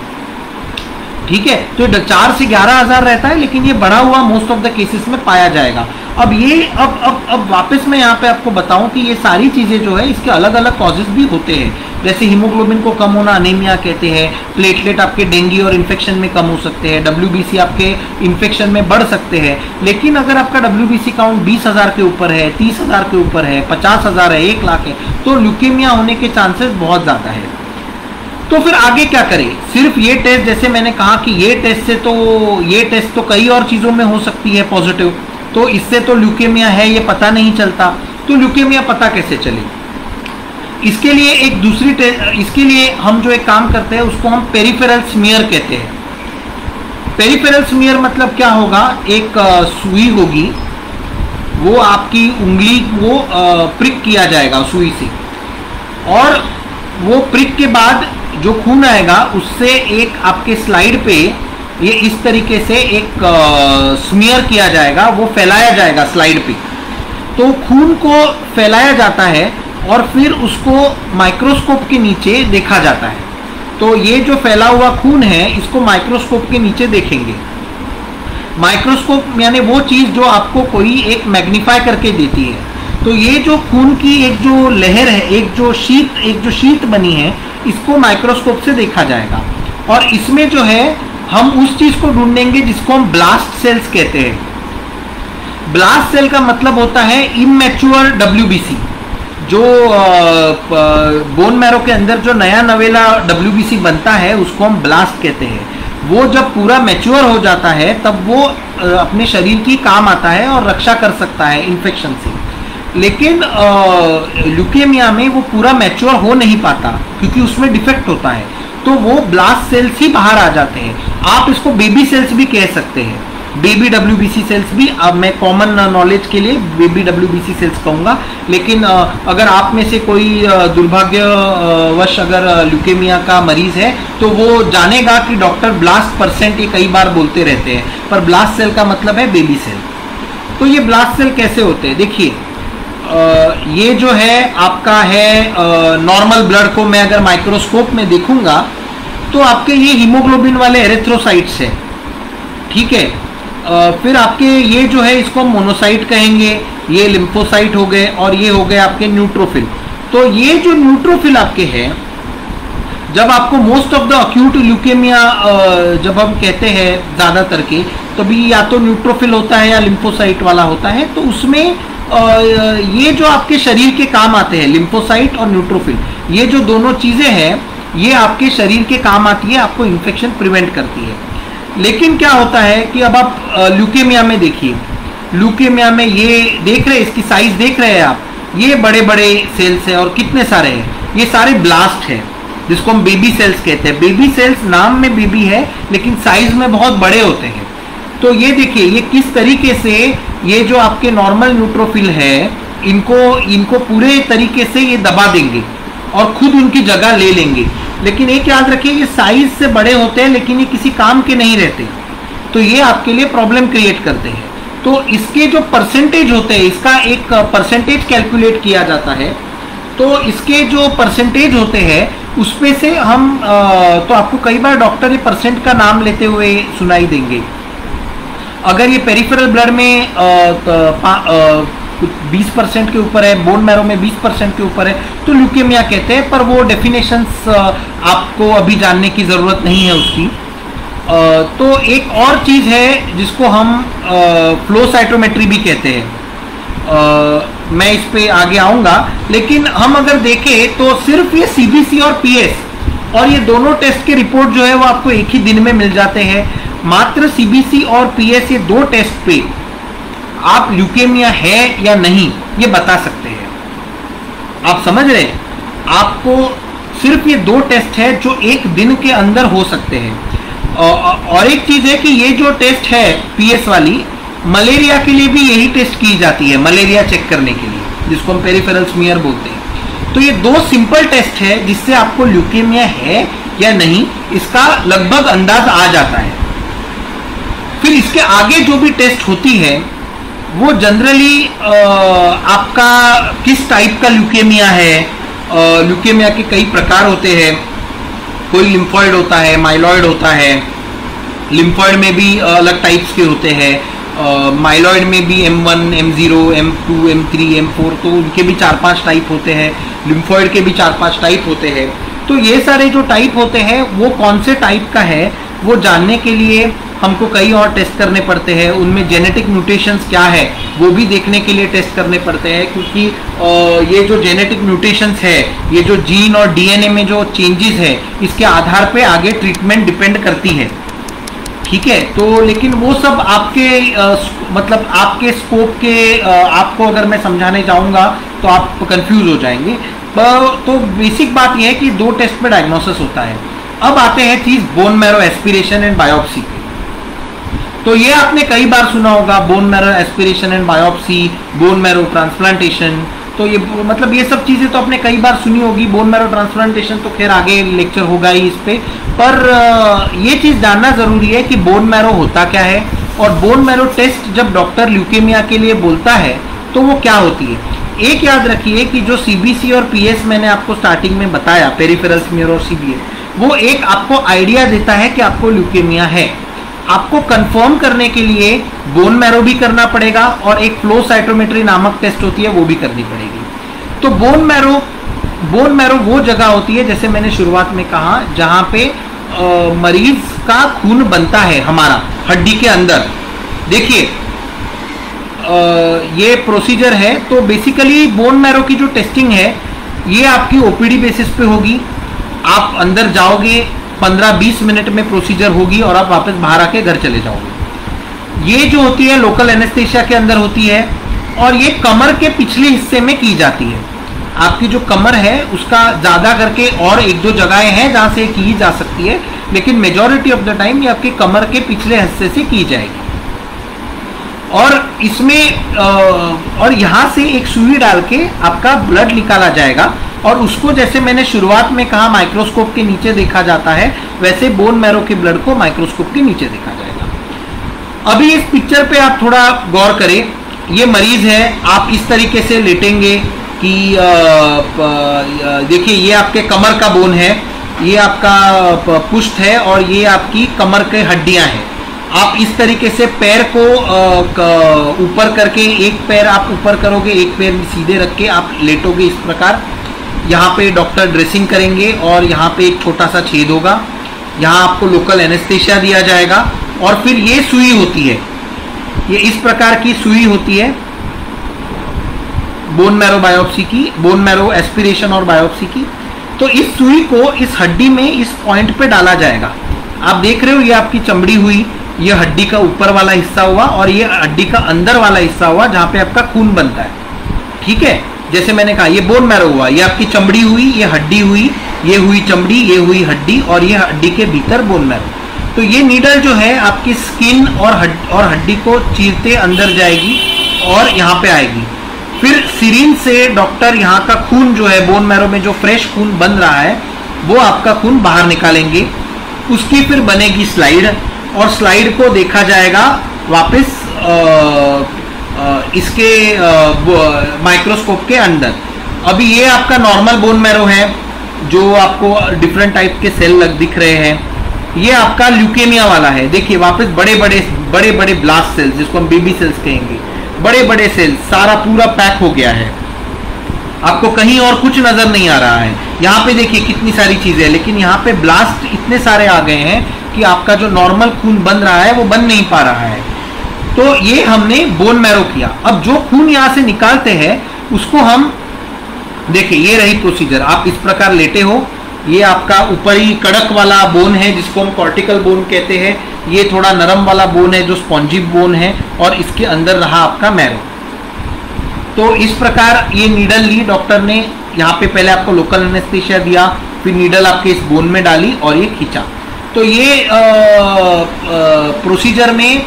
ठीक है, तो 4 से 11,000 रहता है, लेकिन ये बढ़ा हुआ मोस्ट ऑफ द केसेस में पाया जाएगा। अब ये अब वापस मैं यहाँ पे आपको बताऊं कि ये सारी चीज़ें जो है इसके अलग अलग कॉजेज भी होते हैं। जैसे हीमोग्लोबिन को कम होना अनीमिया कहते हैं, प्लेटलेट आपके डेंगू और इन्फेक्शन में कम हो सकते हैं, WBC आपके इन्फेक्शन में बढ़ सकते हैं। लेकिन अगर आपका WBC काउंट 20,000 के ऊपर है, 30,000 के ऊपर है, 50,000 है, 1 लाख है, तो ल्यूकेमिया होने के चांसेस बहुत ज़्यादा है। तो फिर आगे क्या करें? सिर्फ ये टेस्ट, जैसे मैंने कहा कि ये टेस्ट तो कई और चीज़ों में हो सकती है पॉजिटिव, तो इससे तो ल्यूकेमिया है ये पता नहीं चलता। तो ल्यूकेमिया पता कैसे चले? इसके लिए इसके लिए हम जो एक काम करते हैं उसको हम पेरिफेरल स्मीयर कहते हैं। पेरिफेरल स्मीयर मतलब क्या होगा? एक सुई होगी, वो आपकी उंगली को प्रिक किया जाएगा सुई से, और वो प्रिक के बाद जो खून आएगा उससे एक आपके स्लाइड पे ये इस तरीके से एक स्मीयर किया जाएगा, वो फैलाया जाएगा स्लाइड पे। तो खून को फैलाया जाता है और फिर उसको माइक्रोस्कोप के नीचे देखा जाता है। तो ये जो फैला हुआ खून है इसको माइक्रोस्कोप के नीचे देखेंगे। माइक्रोस्कोप यानी वो चीज़ जो आपको कोई एक मैग्नीफाई करके देती है। तो ये जो खून की एक जो लहर है, एक जो शीट बनी है, इसको माइक्रोस्कोप से देखा जाएगा। और इसमें जो है हम उस चीज़ को ढूंढेंगे जिसको हम ब्लास्ट सेल्स कहते हैं। ब्लास्ट सेल का मतलब होता है इमैच्योर WBC। जो बोन मैरो के अंदर जो नया नवेला WBC बनता है उसको हम ब्लास्ट कहते हैं। वो जब पूरा मैच्योर हो जाता है तब वो अपने शरीर की काम आता है और रक्षा कर सकता है इन्फेक्शन से। लेकिन ल्यूकेमिया में वो पूरा मैच्योर हो नहीं पाता क्योंकि उसमें डिफेक्ट होता है, तो वो ब्लास्ट सेल्स ही बाहर आ जाते हैं। आप इसको बेबी सेल्स भी कह सकते हैं, बेबी WBC सेल्स भी। अब मैं कॉमन नॉलेज के लिए बेबी WBC सेल्स कहूँगा, लेकिन अगर आप में से कोई दुर्भाग्यवश अगर ल्यूकेमिया का मरीज है तो वो जानेगा कि डॉक्टर ब्लास्ट परसेंट ये कई बार बोलते रहते हैं, पर ब्लास्ट सेल का मतलब है बेबी सेल। तो ये ब्लास्ट सेल कैसे होते हैं? देखिए, ये जो है आपका है नॉर्मल ब्लड को मैं अगर माइक्रोस्कोप में देखूंगा तो आपके ये हीमोग्लोबिन वाले एरिथ्रोसाइट्स हैं, ठीक है। फिर आपके ये जो है इसको मोनोसाइट कहेंगे, ये लिम्फोसाइट हो गए, और ये हो गए आपके न्यूट्रोफिल। तो ये जो न्यूट्रोफिल आपके हैं, जब आपको most of the acute leukaemia जब हम कहते हैं ज़्यादातर के, तभी या तो न्यूट्रोफिल होता है या लिम्फोसाइट वाला होता है। तो उसमें ये जो आपके शरीर के काम आते हैं, लिम्फोसाइट और न्यूट्रोफिल, ये जो दोनों चीज़ें हैं ये आपके शरीर के काम आती है, आपको इन्फेक्शन प्रिवेंट करती है। लेकिन क्या होता है कि अब आप ल्यूकेमिया में देखिए, ल्यूकेमिया में ये देख रहे हैं, इसकी साइज देख रहे हैं आप, ये बड़े बड़े सेल्स हैं और कितने सारे हैं, ये सारे ब्लास्ट हैं जिसको हम बेबी सेल्स कहते हैं। बेबी सेल्स नाम में बेबी है लेकिन साइज में बहुत बड़े होते हैं। तो ये देखिए ये किस तरीके से ये जो आपके नॉर्मल न्यूट्रोफिल है इनको पूरे तरीके से ये दबा देंगे और खुद उनकी जगह ले लेंगे। लेकिन एक याद रखिए, ये साइज से बड़े होते हैं लेकिन ये किसी काम के नहीं रहते, तो ये आपके लिए प्रॉब्लम क्रिएट करते हैं। तो इसके जो परसेंटेज होते हैं, इसका एक परसेंटेज कैलकुलेट किया जाता है। तो इसके जो परसेंटेज होते हैं उसमें से हम तो आपको कई बार डॉक्टर ये परसेंट का नाम लेते हुए सुनाई देंगे। अगर ये पेरिफेरल ब्लड में 20% के ऊपर है, बोन मैरो में 20% के ऊपर है, तो ल्यूकेमिया कहते हैं। पर वो डेफिनेशंस आपको अभी जानने की ज़रूरत नहीं है उसकी। तो एक और चीज़ है जिसको हम फ्लो साइटोमेट्री भी कहते हैं। मैं इस पे आगे आऊँगा, लेकिन हम अगर देखें तो सिर्फ ये CBC और PS और ये दोनों टेस्ट के रिपोर्ट जो है वो आपको एक ही दिन में मिल जाते हैं। मात्र CBC और PS ये दो टेस्ट पे आप ल्यूकेमिया है या नहीं ये बता सकते हैं। आप समझ रहे हैं? आपको सिर्फ ये दो टेस्ट है जो एक दिन के अंदर हो सकते हैं। और एक चीज है कि ये जो टेस्ट है PS वाली, मलेरिया के लिए भी यही टेस्ट की जाती है, मलेरिया चेक करने के लिए, जिसको हम पेरिफेरल स्मीयर बोलते हैं। तो ये दो सिंपल टेस्ट है जिससे आपको ल्यूकेमिया है या नहीं इसका लगभग अंदाज आ जाता है। फिर इसके आगे जो भी टेस्ट होती है वो जनरली आपका किस टाइप का ल्यूकेमिया है। ल्यूकेमिया के कई प्रकार होते हैं, कोई लिम्फॉइड होता है, माइलॉइड होता है। लिम्फॉइड में भी अलग टाइप्स के होते हैं, माइलॉइड में भी M1, M0, M2, M3, M4, तो उनके भी 4-5 टाइप होते हैं। लिम्फॉइड के भी 4-5 टाइप होते हैं। तो ये सारे जो टाइप होते हैं वो कौन से टाइप का है वो जानने के लिए हमको कई और टेस्ट करने पड़ते हैं। उनमें जेनेटिक म्यूटेशंस क्या है वो भी देखने के लिए टेस्ट करने पड़ते हैं, क्योंकि ये जो जेनेटिक म्यूटेशंस है, ये जो जीन और डीएनए में जो चेंजेस है, इसके आधार पे आगे ट्रीटमेंट डिपेंड करती है। ठीक है, तो लेकिन वो सब आपके मतलब आपके स्कोप के आपको अगर मैं समझाने जाऊंगा तो आप कंफ्यूज हो जाएंगे। तो बेसिक बात यह है कि 2 टेस्ट में डायग्नोसिस होता है। अब आते हैं चीज bone marrow aspiration and biopsy पे। तो ये आपने कई बार सुना होगा, bone marrow aspiration and biopsy, bone marrow transplantation. तो ये मतलब ये सब चीजें तो आपने कई बार सुनी होगी। बोन मैरो ट्रांसप्लांटेशन तो खैर आगे लेक्चर होगा ही इस पे, पर ये चीज जानना जरूरी है कि बोन मैरो होता क्या है, और बोन मैरो टेस्ट जब डॉक्टर ल्यूकेमिया के लिए बोलता है तो वो क्या होती है। एक याद रखिए कि जो सीबीसी और पीएस मैंने आपको स्टार्टिंग में बताया, पेरिफेरल स्मीयर और सीबीए, वो एक आपको आइडिया देता है कि आपको ल्यूकेमिया है। आपको कंफर्म करने के लिए बोन मैरो भी करना पड़ेगा और एक फ्लो साइटोमेट्री नामक टेस्ट होती है वो भी करनी पड़ेगी। तो बोन मैरो वो जगह होती है, जैसे मैंने शुरुआत में कहा, जहां पे मरीज का खून बनता है हमारा हड्डी के अंदर। देखिए ये प्रोसीजर है। तो बेसिकली बोन मैरो की जो टेस्टिंग है ये आपकी ओपीडी बेसिस पे होगी। आप अंदर जाओगे, 15-20 मिनट में प्रोसीजर होगी और आप वापस बाहर आके घर चले जाओगे। ये जो होती है लोकल एनेस्थेशिया के अंदर होती है, और ये कमर के पिछले हिस्से में की जाती है। आपकी जो कमर है उसका ज्यादा करके और 1-2 जगहें हैं जहां से की जा सकती है, लेकिन मेजॉरिटी ऑफ द टाइम ये आपकी कमर के पिछले हिस्से से की जाएगी। और इसमें और यहां से एक सुई डाल के आपका ब्लड निकाला जाएगा, और उसको जैसे मैंने शुरुआत में कहा माइक्रोस्कोप के नीचे देखा जाता है, वैसे बोन मैरो के ब्लड को माइक्रोस्कोप के नीचे देखा जाएगा। अभी इस पिक्चर पे आप थोड़ा गौर करें। ये मरीज है, आप इस तरीके से लेटेंगे कि देखिए ये आपके कमर का बोन है, ये आपका पुष्ट है, और ये आपकी कमर के हड्डियां हैं। आप इस तरीके से पैर को ऊपर करके, एक पैर आप ऊपर करोगे, एक पैर सीधे रख के आप लेटोगे इस प्रकार। यहाँ पे डॉक्टर ड्रेसिंग करेंगे और यहाँ पे एक छोटा सा छेद होगा, यहाँ आपको लोकल एनेस्थेशिया दिया जाएगा, और फिर ये सुई होती है, ये इस प्रकार की सुई होती है बोन मैरो बायोप्सी की, बोन मैरो एस्पिरेशन और बायोप्सी की। तो इस सुई को इस हड्डी में इस पॉइंट पे डाला जाएगा। आप देख रहे हो ये आपकी चमड़ी हुई, ये हड्डी का ऊपर वाला हिस्सा हुआ, और ये हड्डी का अंदर वाला हिस्सा हुआ जहां पे आपका खून बनता है। ठीक है, जैसे मैंने कहा ये बोन मैरो हुआ, ये आपकी चमड़ी हुई, ये हड्डी हुई, ये हुई चमड़ी, ये हुई हड्डी, और ये हड्डी के भीतर बोन मैरो। तो ये नीडल जो है आपकी स्किन और हड्डी को चीरते अंदर जाएगी और यहाँ पे आएगी। फिर सिरिंज से डॉक्टर यहाँ का खून जो है, बोन मैरो में जो फ्रेश खून बन रहा है, वो आपका खून बाहर निकालेंगे। उसकी फिर बनेगी स्लाइड, और स्लाइड को देखा जाएगा वापस इसके माइक्रोस्कोप के अंदर। अभी ये आपका नॉर्मल बोन मैरो है, जो आपको डिफरेंट टाइप के सेल दिख रहे हैं। ये आपका ल्यूकेमिया वाला है। देखिए वापस बड़े बड़े ब्लास्ट सेल्स, जिसको हम बेबी सेल्स कहेंगे, बड़े बड़े सेल्स, सारा पूरा पैक हो गया है। आपको कहीं और कुछ नजर नहीं आ रहा है। यहाँ पे देखिए कितनी सारी चीजें, लेकिन यहाँ पे ब्लास्ट इतने सारे आ गए हैं कि आपका जो नॉर्मल खून बन रहा है वो बन नहीं पा रहा है। तो ये हमने बोन मैरो किया। अब जो खून यहाँ से निकालते हैं उसको हम देखिए, ये रही प्रोसीजर। आप इस प्रकार लेटे हो, ये आपका ऊपरी कड़क वाला बोन है जिसको हम कॉर्टिकल बोन कहते हैं, ये थोड़ा नरम वाला बोन है जो स्पॉन्जी बोन है, और इसके अंदर रहा आपका मैरो। तो इस प्रकार ये नीडल ली डॉक्टर ने, यहाँ पे पहले आपको लोकल एनेस्थेशिया दिया, फिर नीडल आपके इस बोन में डाली और ये खींचा। तो ये प्रोसीजर में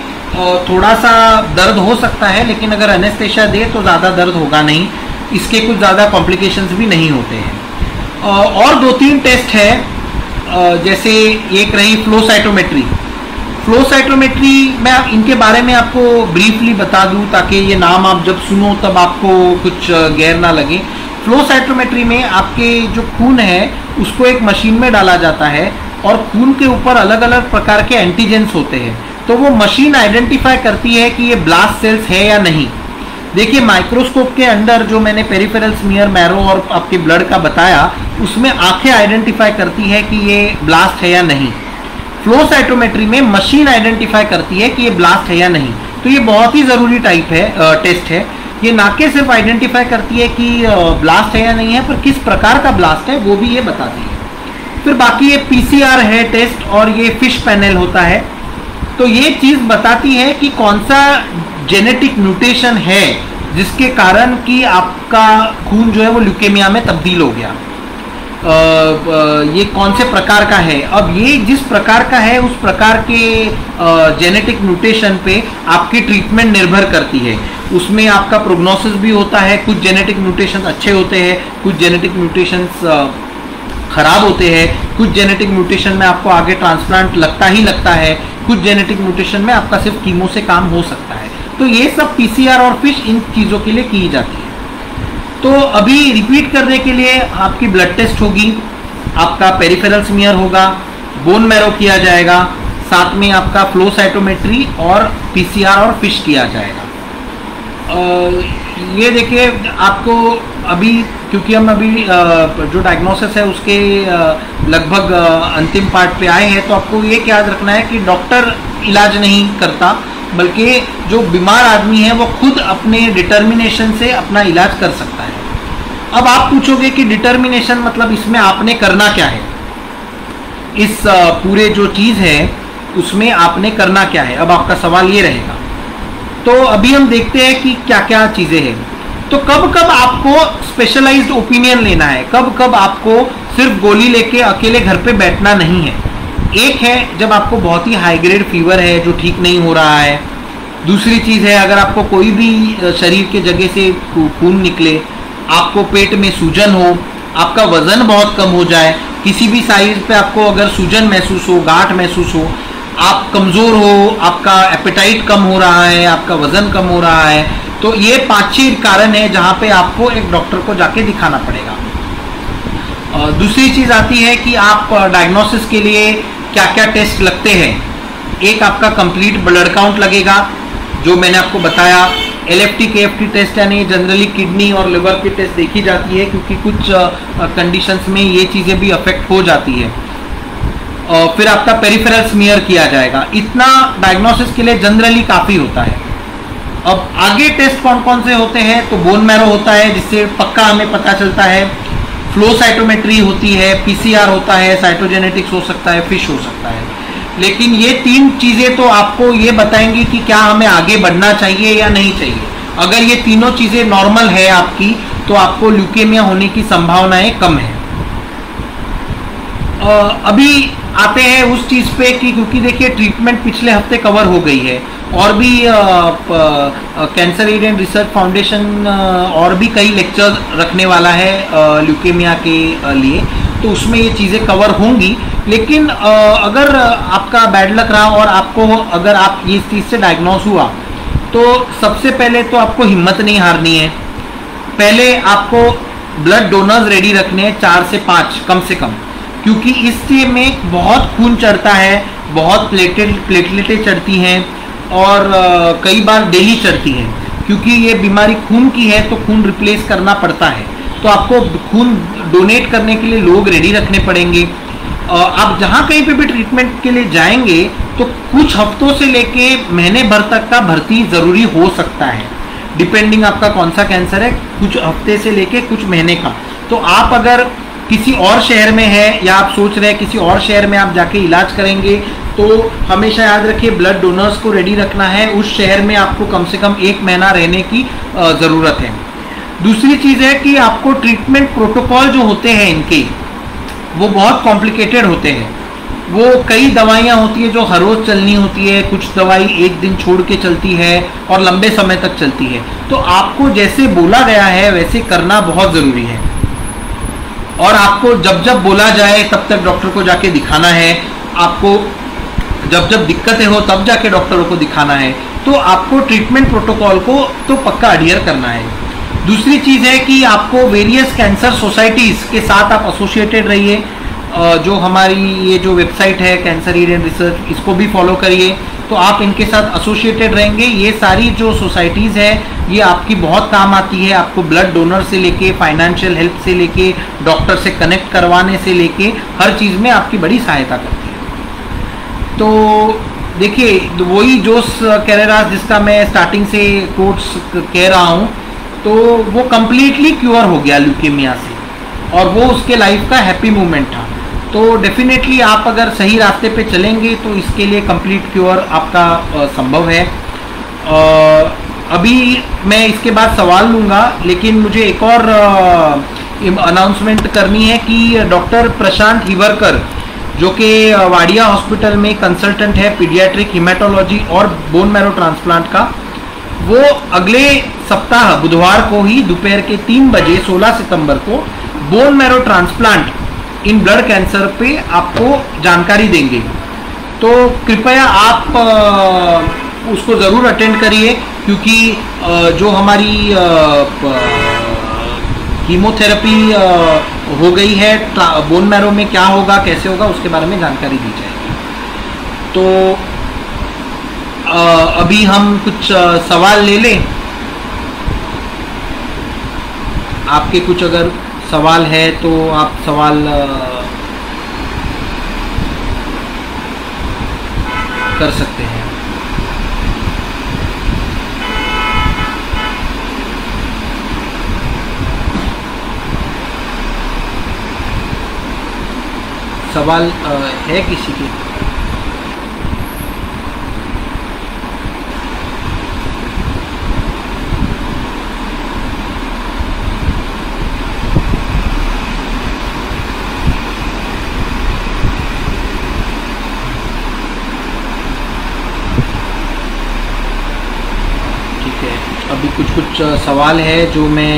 थोड़ा सा दर्द हो सकता है, लेकिन अगर एनेस्थेशिया दे तो ज़्यादा दर्द होगा नहीं, इसके कुछ ज़्यादा कॉम्प्लिकेशंस भी नहीं होते हैं। और 2-3 टेस्ट है, जैसे एक रही फ्लो साइटोमेट्री। फ्लो साइटोमेट्री मैं इनके बारे में आपको ब्रीफली बता दूं ताकि ये नाम आप जब सुनो तब आपको कुछ गैर ना लगे। फ्लो साइटोमेट्री में आपके जो खून है उसको एक मशीन में डाला जाता है, और खून के ऊपर अलग अलग प्रकार के एंटीजेंस होते हैं। तो वो मशीन आइडेंटिफाई करती है कि ये ब्लास्ट सेल्स है या नहीं। देखिए माइक्रोस्कोप के अंदर जो मैंने पेरिफेरल स्मीयर, मैरो और आपके ब्लड का बताया, उसमें आंखें आइडेंटिफाई करती है कि ये ब्लास्ट है या नहीं। फ्लो साइटोमेट्री में मशीन आइडेंटिफाई करती है कि ये ब्लास्ट है या नहीं। तो ये बहुत ही ज़रूरी टाइप है, टेस्ट है। ये ना के सिर्फ आइडेंटिफाई करती है कि ब्लास्ट है या नहीं है, पर किस प्रकार का ब्लास्ट है वो भी ये बताती है। फिर बाकी ये पीसीआर है टेस्ट, और ये फिश पैनल होता है। तो ये चीज़ बताती है कि कौन सा जेनेटिक म्यूटेशन है जिसके कारण कि आपका खून जो है वो ल्यूकेमिया में तब्दील हो गया। ये कौन से प्रकार का है। अब ये जिस प्रकार का है उस प्रकार के जेनेटिक म्यूटेशन पे आपकी ट्रीटमेंट निर्भर करती है। उसमें आपका प्रोग्नोसिस भी होता है। कुछ जेनेटिक म्यूटेशंस अच्छे होते हैं, कुछ जेनेटिक म्यूटेशंस खराब होते हैं, कुछ जेनेटिक म्यूटेशन में आपको आगे ट्रांसप्लांट लगता ही लगता है, कुछ जेनेटिक म्यूटेशन में आपका सिर्फ कीमो से काम हो सकता है। तो ये सब पीसीआर और फिश इन चीज़ों के लिए की जाती है। तो अभी रिपीट करने के लिए आपकी ब्लड टेस्ट होगी, आपका पेरिफेरल स्मीयर होगा, बोन मैरो किया जाएगा, साथ में आपका फ्लो साइटोमेट्री और पीसीआर और फिश किया जाएगा। ये देखिए आपको अभी, क्योंकि हम अभी जो डायग्नोसिस है उसके लगभग अंतिम पार्ट पे आए हैं, तो आपको ये याद रखना है कि डॉक्टर इलाज नहीं करता, बल्कि जो बीमार आदमी है वो खुद अपने डिटर्मिनेशन से अपना इलाज कर सकता है। अब आप पूछोगे कि डिटर्मिनेशन मतलब इसमें आपने करना क्या है, इस पूरे जो चीज़ है उसमें आपने करना क्या है। अब आपका सवाल ये रहेगा। तो अभी हम देखते हैं कि क्या क्या चीज़ें हैं। तो कब कब आपको स्पेशलाइज्ड ओपिनियन लेना है, कब कब आपको सिर्फ गोली लेके अकेले घर पे बैठना नहीं है। एक है जब आपको बहुत ही हाई ग्रेड फीवर है जो ठीक नहीं हो रहा है। दूसरी चीज़ है अगर आपको कोई भी शरीर के जगह से खून निकले, आपको पेट में सूजन हो, आपका वजन बहुत कम हो जाए, किसी भी साइज पे आपको अगर सूजन महसूस हो, गांठ महसूस हो, आप कमज़ोर हो, आपका एपेटाइट कम हो रहा है, आपका वजन कम हो रहा है, तो ये 5-6 कारण है जहाँ पे आपको एक डॉक्टर को जाके दिखाना पड़ेगा। दूसरी चीज़ आती है कि आप डायग्नोसिस के लिए क्या क्या टेस्ट लगते हैं। एक आपका कंप्लीट ब्लड काउंट लगेगा, जो मैंने आपको बताया। LFT KFT टेस्ट यानी जनरली किडनी और लिवर की टेस्ट देखी जाती है, क्योंकि कुछ कंडीशंस में ये चीज़ें भी अफेक्ट हो जाती है। फिर आपका पेरिफेरल स्मीयर किया जाएगा। इतना डायग्नोसिस के लिए जनरली काफ़ी होता है। अब आगे टेस्ट कौन कौन से होते हैं, तो बोन मैरो होता है जिससे पक्का हमें पता चलता है, फ्लो साइटोमेट्री होती है, पीसीआर होता है, साइटोजेनेटिक्स हो सकता है, फिश हो सकता है। लेकिन ये 3 चीज़ें तो आपको ये बताएंगी कि क्या हमें आगे बढ़ना चाहिए या नहीं चाहिए। अगर ये तीनों चीज़ें नॉर्मल है आपकी, तो आपको ल्यूकेमिया होने की संभावनाएं कम है। अभी आते हैं उस चीज़ पे कि क्योंकि देखिए ट्रीटमेंट पिछले हफ्ते कवर हो गई है, और भी cancer aid and research foundation और भी कई लेक्चर रखने वाला है ल्यूकेमिया के लिए, तो उसमें ये चीज़ें कवर होंगी। लेकिन अगर आपका बैड लक रहा और आपको अगर आप ये चीज़ से डायग्नोस हुआ, तो सबसे पहले तो आपको हिम्मत नहीं हारनी है। पहले आपको ब्लड डोनर्स रेडी रखने हैं, 4 से 5 कम से कम, क्योंकि इससे में बहुत खून चढ़ता है, बहुत प्लेटलेटें चढ़ती हैं, और कई बार डेली चढ़ती हैं। क्योंकि ये बीमारी खून की है तो खून रिप्लेस करना पड़ता है, तो आपको खून डोनेट करने के लिए लोग रेडी रखने पड़ेंगे। आप जहाँ कहीं पे भी ट्रीटमेंट के लिए जाएंगे तो कुछ हफ्तों से लेके महीने भर तक का भर्ती ज़रूरी हो सकता है, डिपेंडिंग आपका कौन सा कैंसर है, कुछ हफ्ते से लेके कुछ महीने का। तो आप अगर किसी और शहर में है या आप सोच रहे हैं किसी और शहर में आप जाके इलाज करेंगे, तो हमेशा याद रखिए ब्लड डोनर्स को रेडी रखना है। उस शहर में आपको कम से कम 1 महीना रहने की ज़रूरत है। दूसरी चीज़ है कि आपको ट्रीटमेंट प्रोटोकॉल जो होते हैं इनके, वो बहुत कॉम्प्लिकेटेड होते हैं। वो कई दवाइयाँ होती है जो हर रोज़ चलनी होती है, कुछ दवाई 1 दिन छोड़ के चलती है और लंबे समय तक चलती है। तो आपको जैसे बोला गया है वैसे करना बहुत ज़रूरी है, और आपको जब जब बोला जाए तब तक डॉक्टर को जाके दिखाना है। आपको जब जब दिक्कतें हो तब जाके डॉक्टरों को दिखाना है। तो आपको ट्रीटमेंट प्रोटोकॉल को तो पक्का अडियर करना है। दूसरी चीज़ है कि आपको वेरियस कैंसर सोसाइटीज़ के साथ आप एसोसिएटेड रहिए। जो हमारी ये जो वेबसाइट है कैंसर एड एंड रिसर्च, इसको भी फॉलो करिए। तो आप इनके साथ एसोसिएटेड रहेंगे। ये सारी जो सोसाइटीज़ है ये आपकी बहुत काम आती है, आपको ब्लड डोनर से लेके फाइनेंशियल हेल्प से लेके डॉक्टर से कनेक्ट करवाने से लेके हर चीज़ में आपकी बड़ी सहायता करती है। तो देखिए वही जोस कैरेरास जिसका मैं स्टार्टिंग से कोट्स कह रहा हूँ, तो वो कम्प्लीटली क्योर हो गया ल्यूकेमिया से, और वो उसके लाइफ का हैप्पी मोमेंट था। तो डेफिनेटली आप अगर सही रास्ते पे चलेंगे तो इसके लिए कंप्लीट क्योर आपका संभव है। अभी मैं इसके बाद सवाल लूँगा, लेकिन मुझे एक और अनाउंसमेंट करनी है कि डॉक्टर प्रशांत हिवरकर जो कि वाडिया हॉस्पिटल में कंसल्टेंट है पीडियाट्रिक हिमेटोलॉजी और बोन मैरो ट्रांसप्लांट का, वो अगले सप्ताह बुधवार को ही दोपहर के 3 बजे 16 सितंबर को bone marrow transplant in blood cancer पे आपको जानकारी देंगे। तो कृपया आप उसको ज़रूर अटेंड करिए, क्योंकि जो हमारी कीमोथेरेपी हो गई है, बोन मैरो में क्या होगा कैसे होगा उसके बारे में जानकारी दी जाएगी। तो अभी हम कुछ सवाल ले लें। आपके कुछ अगर सवाल है तो आप सवाल कर सकते हैं। सवाल है किसी के? अभी कुछ सवाल है जो मैं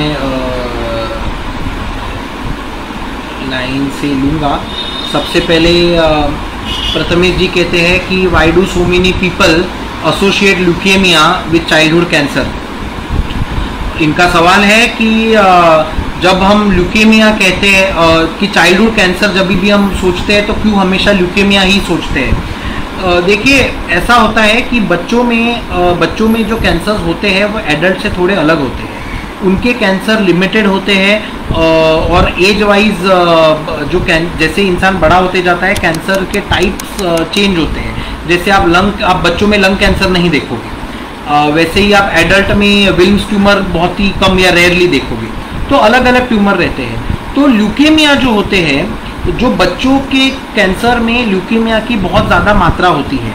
लाइन से लूँगा। सबसे पहले प्रथमेश जी कहते हैं कि why do so many people associate leukaemia with childhood cancer. इनका सवाल है कि जब हम ल्यूकेमिया कहते हैं कि चाइल्डहुड कैंसर, जब भी हम सोचते हैं तो क्यों हमेशा ल्यूकेमिया ही सोचते हैं। देखिए ऐसा होता है कि बच्चों में जो कैंसर्स होते हैं वो एडल्ट से थोड़े अलग होते हैं। उनके कैंसर लिमिटेड होते हैं और एज वाइज जो जैसे इंसान बड़ा होते जाता है कैंसर के टाइप्स चेंज होते हैं। जैसे आप बच्चों में लंग कैंसर नहीं देखोगे, वैसे ही आप एडल्ट में विल्म्स ट्यूमर बहुत ही कम या रेयरली देखोगे। तो अलग अलग ट्यूमर रहते हैं। तो ल्यूकेमिया जो होते हैं, जो बच्चों के कैंसर में ल्यूकेमिया की बहुत ज़्यादा मात्रा होती है,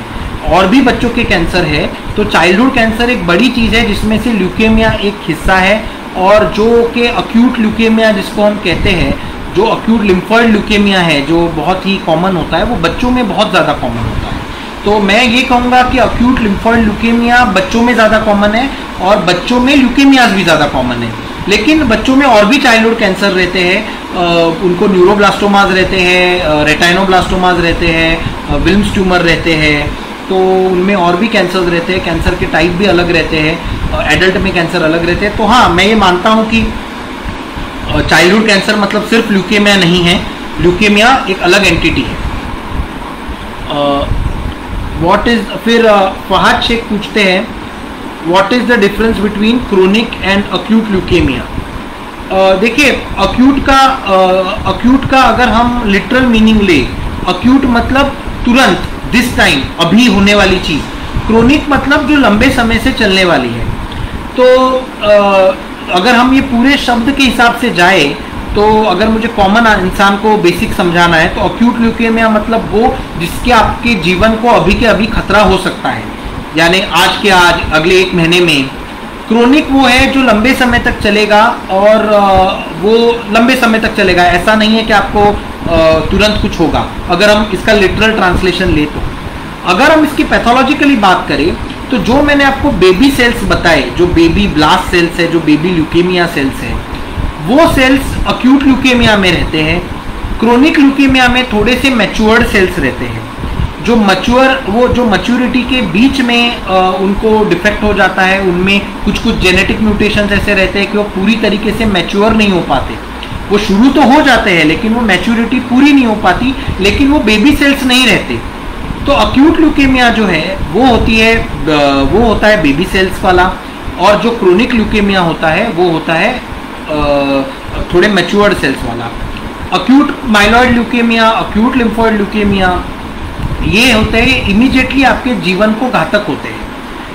और भी बच्चों के कैंसर है। तो चाइल्डहुड कैंसर एक बड़ी चीज़ है जिसमें से ल्यूकेमिया एक हिस्सा है, और जो कि अक्यूट ल्यूकेमिया जिसको हम कहते हैं, जो अक्यूट लिम्फॉइड ल्यूकेमिया है जो बहुत ही कॉमन होता है, वो बच्चों में बहुत ज़्यादा कॉमन होता है। तो मैं ये कहूँगा कि अक्यूट लिम्फॉइड ल्यूकेमिया बच्चों में ज़्यादा कॉमन है, और बच्चों में ल्यूकेमियाज भी ज़्यादा कॉमन है। लेकिन बच्चों में और भी चाइल्डहुड कैंसर रहते हैं, उनको न्यूरोब्लास्टोमाज रहते हैं, रेटाइनोब्लास्टोमाज रहते हैं, विल्म्स ट्यूमर रहते हैं। तो उनमें और भी कैंसर्स रहते हैं, कैंसर के टाइप भी अलग रहते हैं, एडल्ट में कैंसर अलग रहते हैं। तो हाँ, मैं ये मानता हूँ कि चाइल्डहुड कैंसर मतलब सिर्फ ल्यूकेमिया नहीं है, ल्यूकेमिया एक अलग एंटिटी है। फिर फहद शेख पूछते हैं what is the difference between chronic and acute leukaemia. देखिए अक्यूट का अगर हम लिटरल मीनिंग ले, अक्यूट मतलब तुरंत, दिस टाइम, अभी होने वाली चीज़। क्रोनिक मतलब जो लंबे समय से चलने वाली है। तो अगर हम ये पूरे शब्द के हिसाब से जाए, तो अगर मुझे कॉमन इंसान को बेसिक समझाना है, तो अक्यूट ल्यूकेमिया मतलब वो जिसके आपके जीवन को अभी के अभी खतरा हो सकता है, यानी आज के आज, अगले 1 महीने में। क्रोनिक वो है जो लंबे समय तक चलेगा, और वो लंबे समय तक चलेगा, ऐसा नहीं है कि आपको तुरंत कुछ होगा। अगर हम इसका लिटरल ट्रांसलेशन ले तो अगर हम इसकी पैथोलॉजिकली बात करें, तो जो मैंने आपको बेबी सेल्स बताए, जो बेबी ब्लास्ट सेल्स है, जो बेबी ल्यूकेमिया सेल्स है, वो सेल्स अक्यूट ल्यूकेमिया में रहते हैं। क्रोनिक ल्यूकेमिया में थोड़े से मैच्योर्ड सेल्स रहते हैं, जो मैच्योरिटी के बीच में उनको डिफेक्ट हो जाता है। उनमें कुछ जेनेटिक म्यूटेशंस ऐसे रहते हैं कि वो पूरी तरीके से मैच्योर नहीं हो पाते। वो शुरू तो हो जाते हैं, लेकिन वो मैच्योरिटी पूरी नहीं हो पाती, लेकिन वो बेबी सेल्स नहीं रहते। तो अक्यूट ल्यूकेमिया जो है वो होता है बेबी सेल्स वाला, और जो क्रोनिक ल्यूकेमिया होता है वो होता है थोड़े मैच्योर्ड सेल्स वाला। Acute myeloid leukaemia, acute lymphoid leukaemia, ये होते हैं इमीडिएटली आपके जीवन को घातक होते हैं।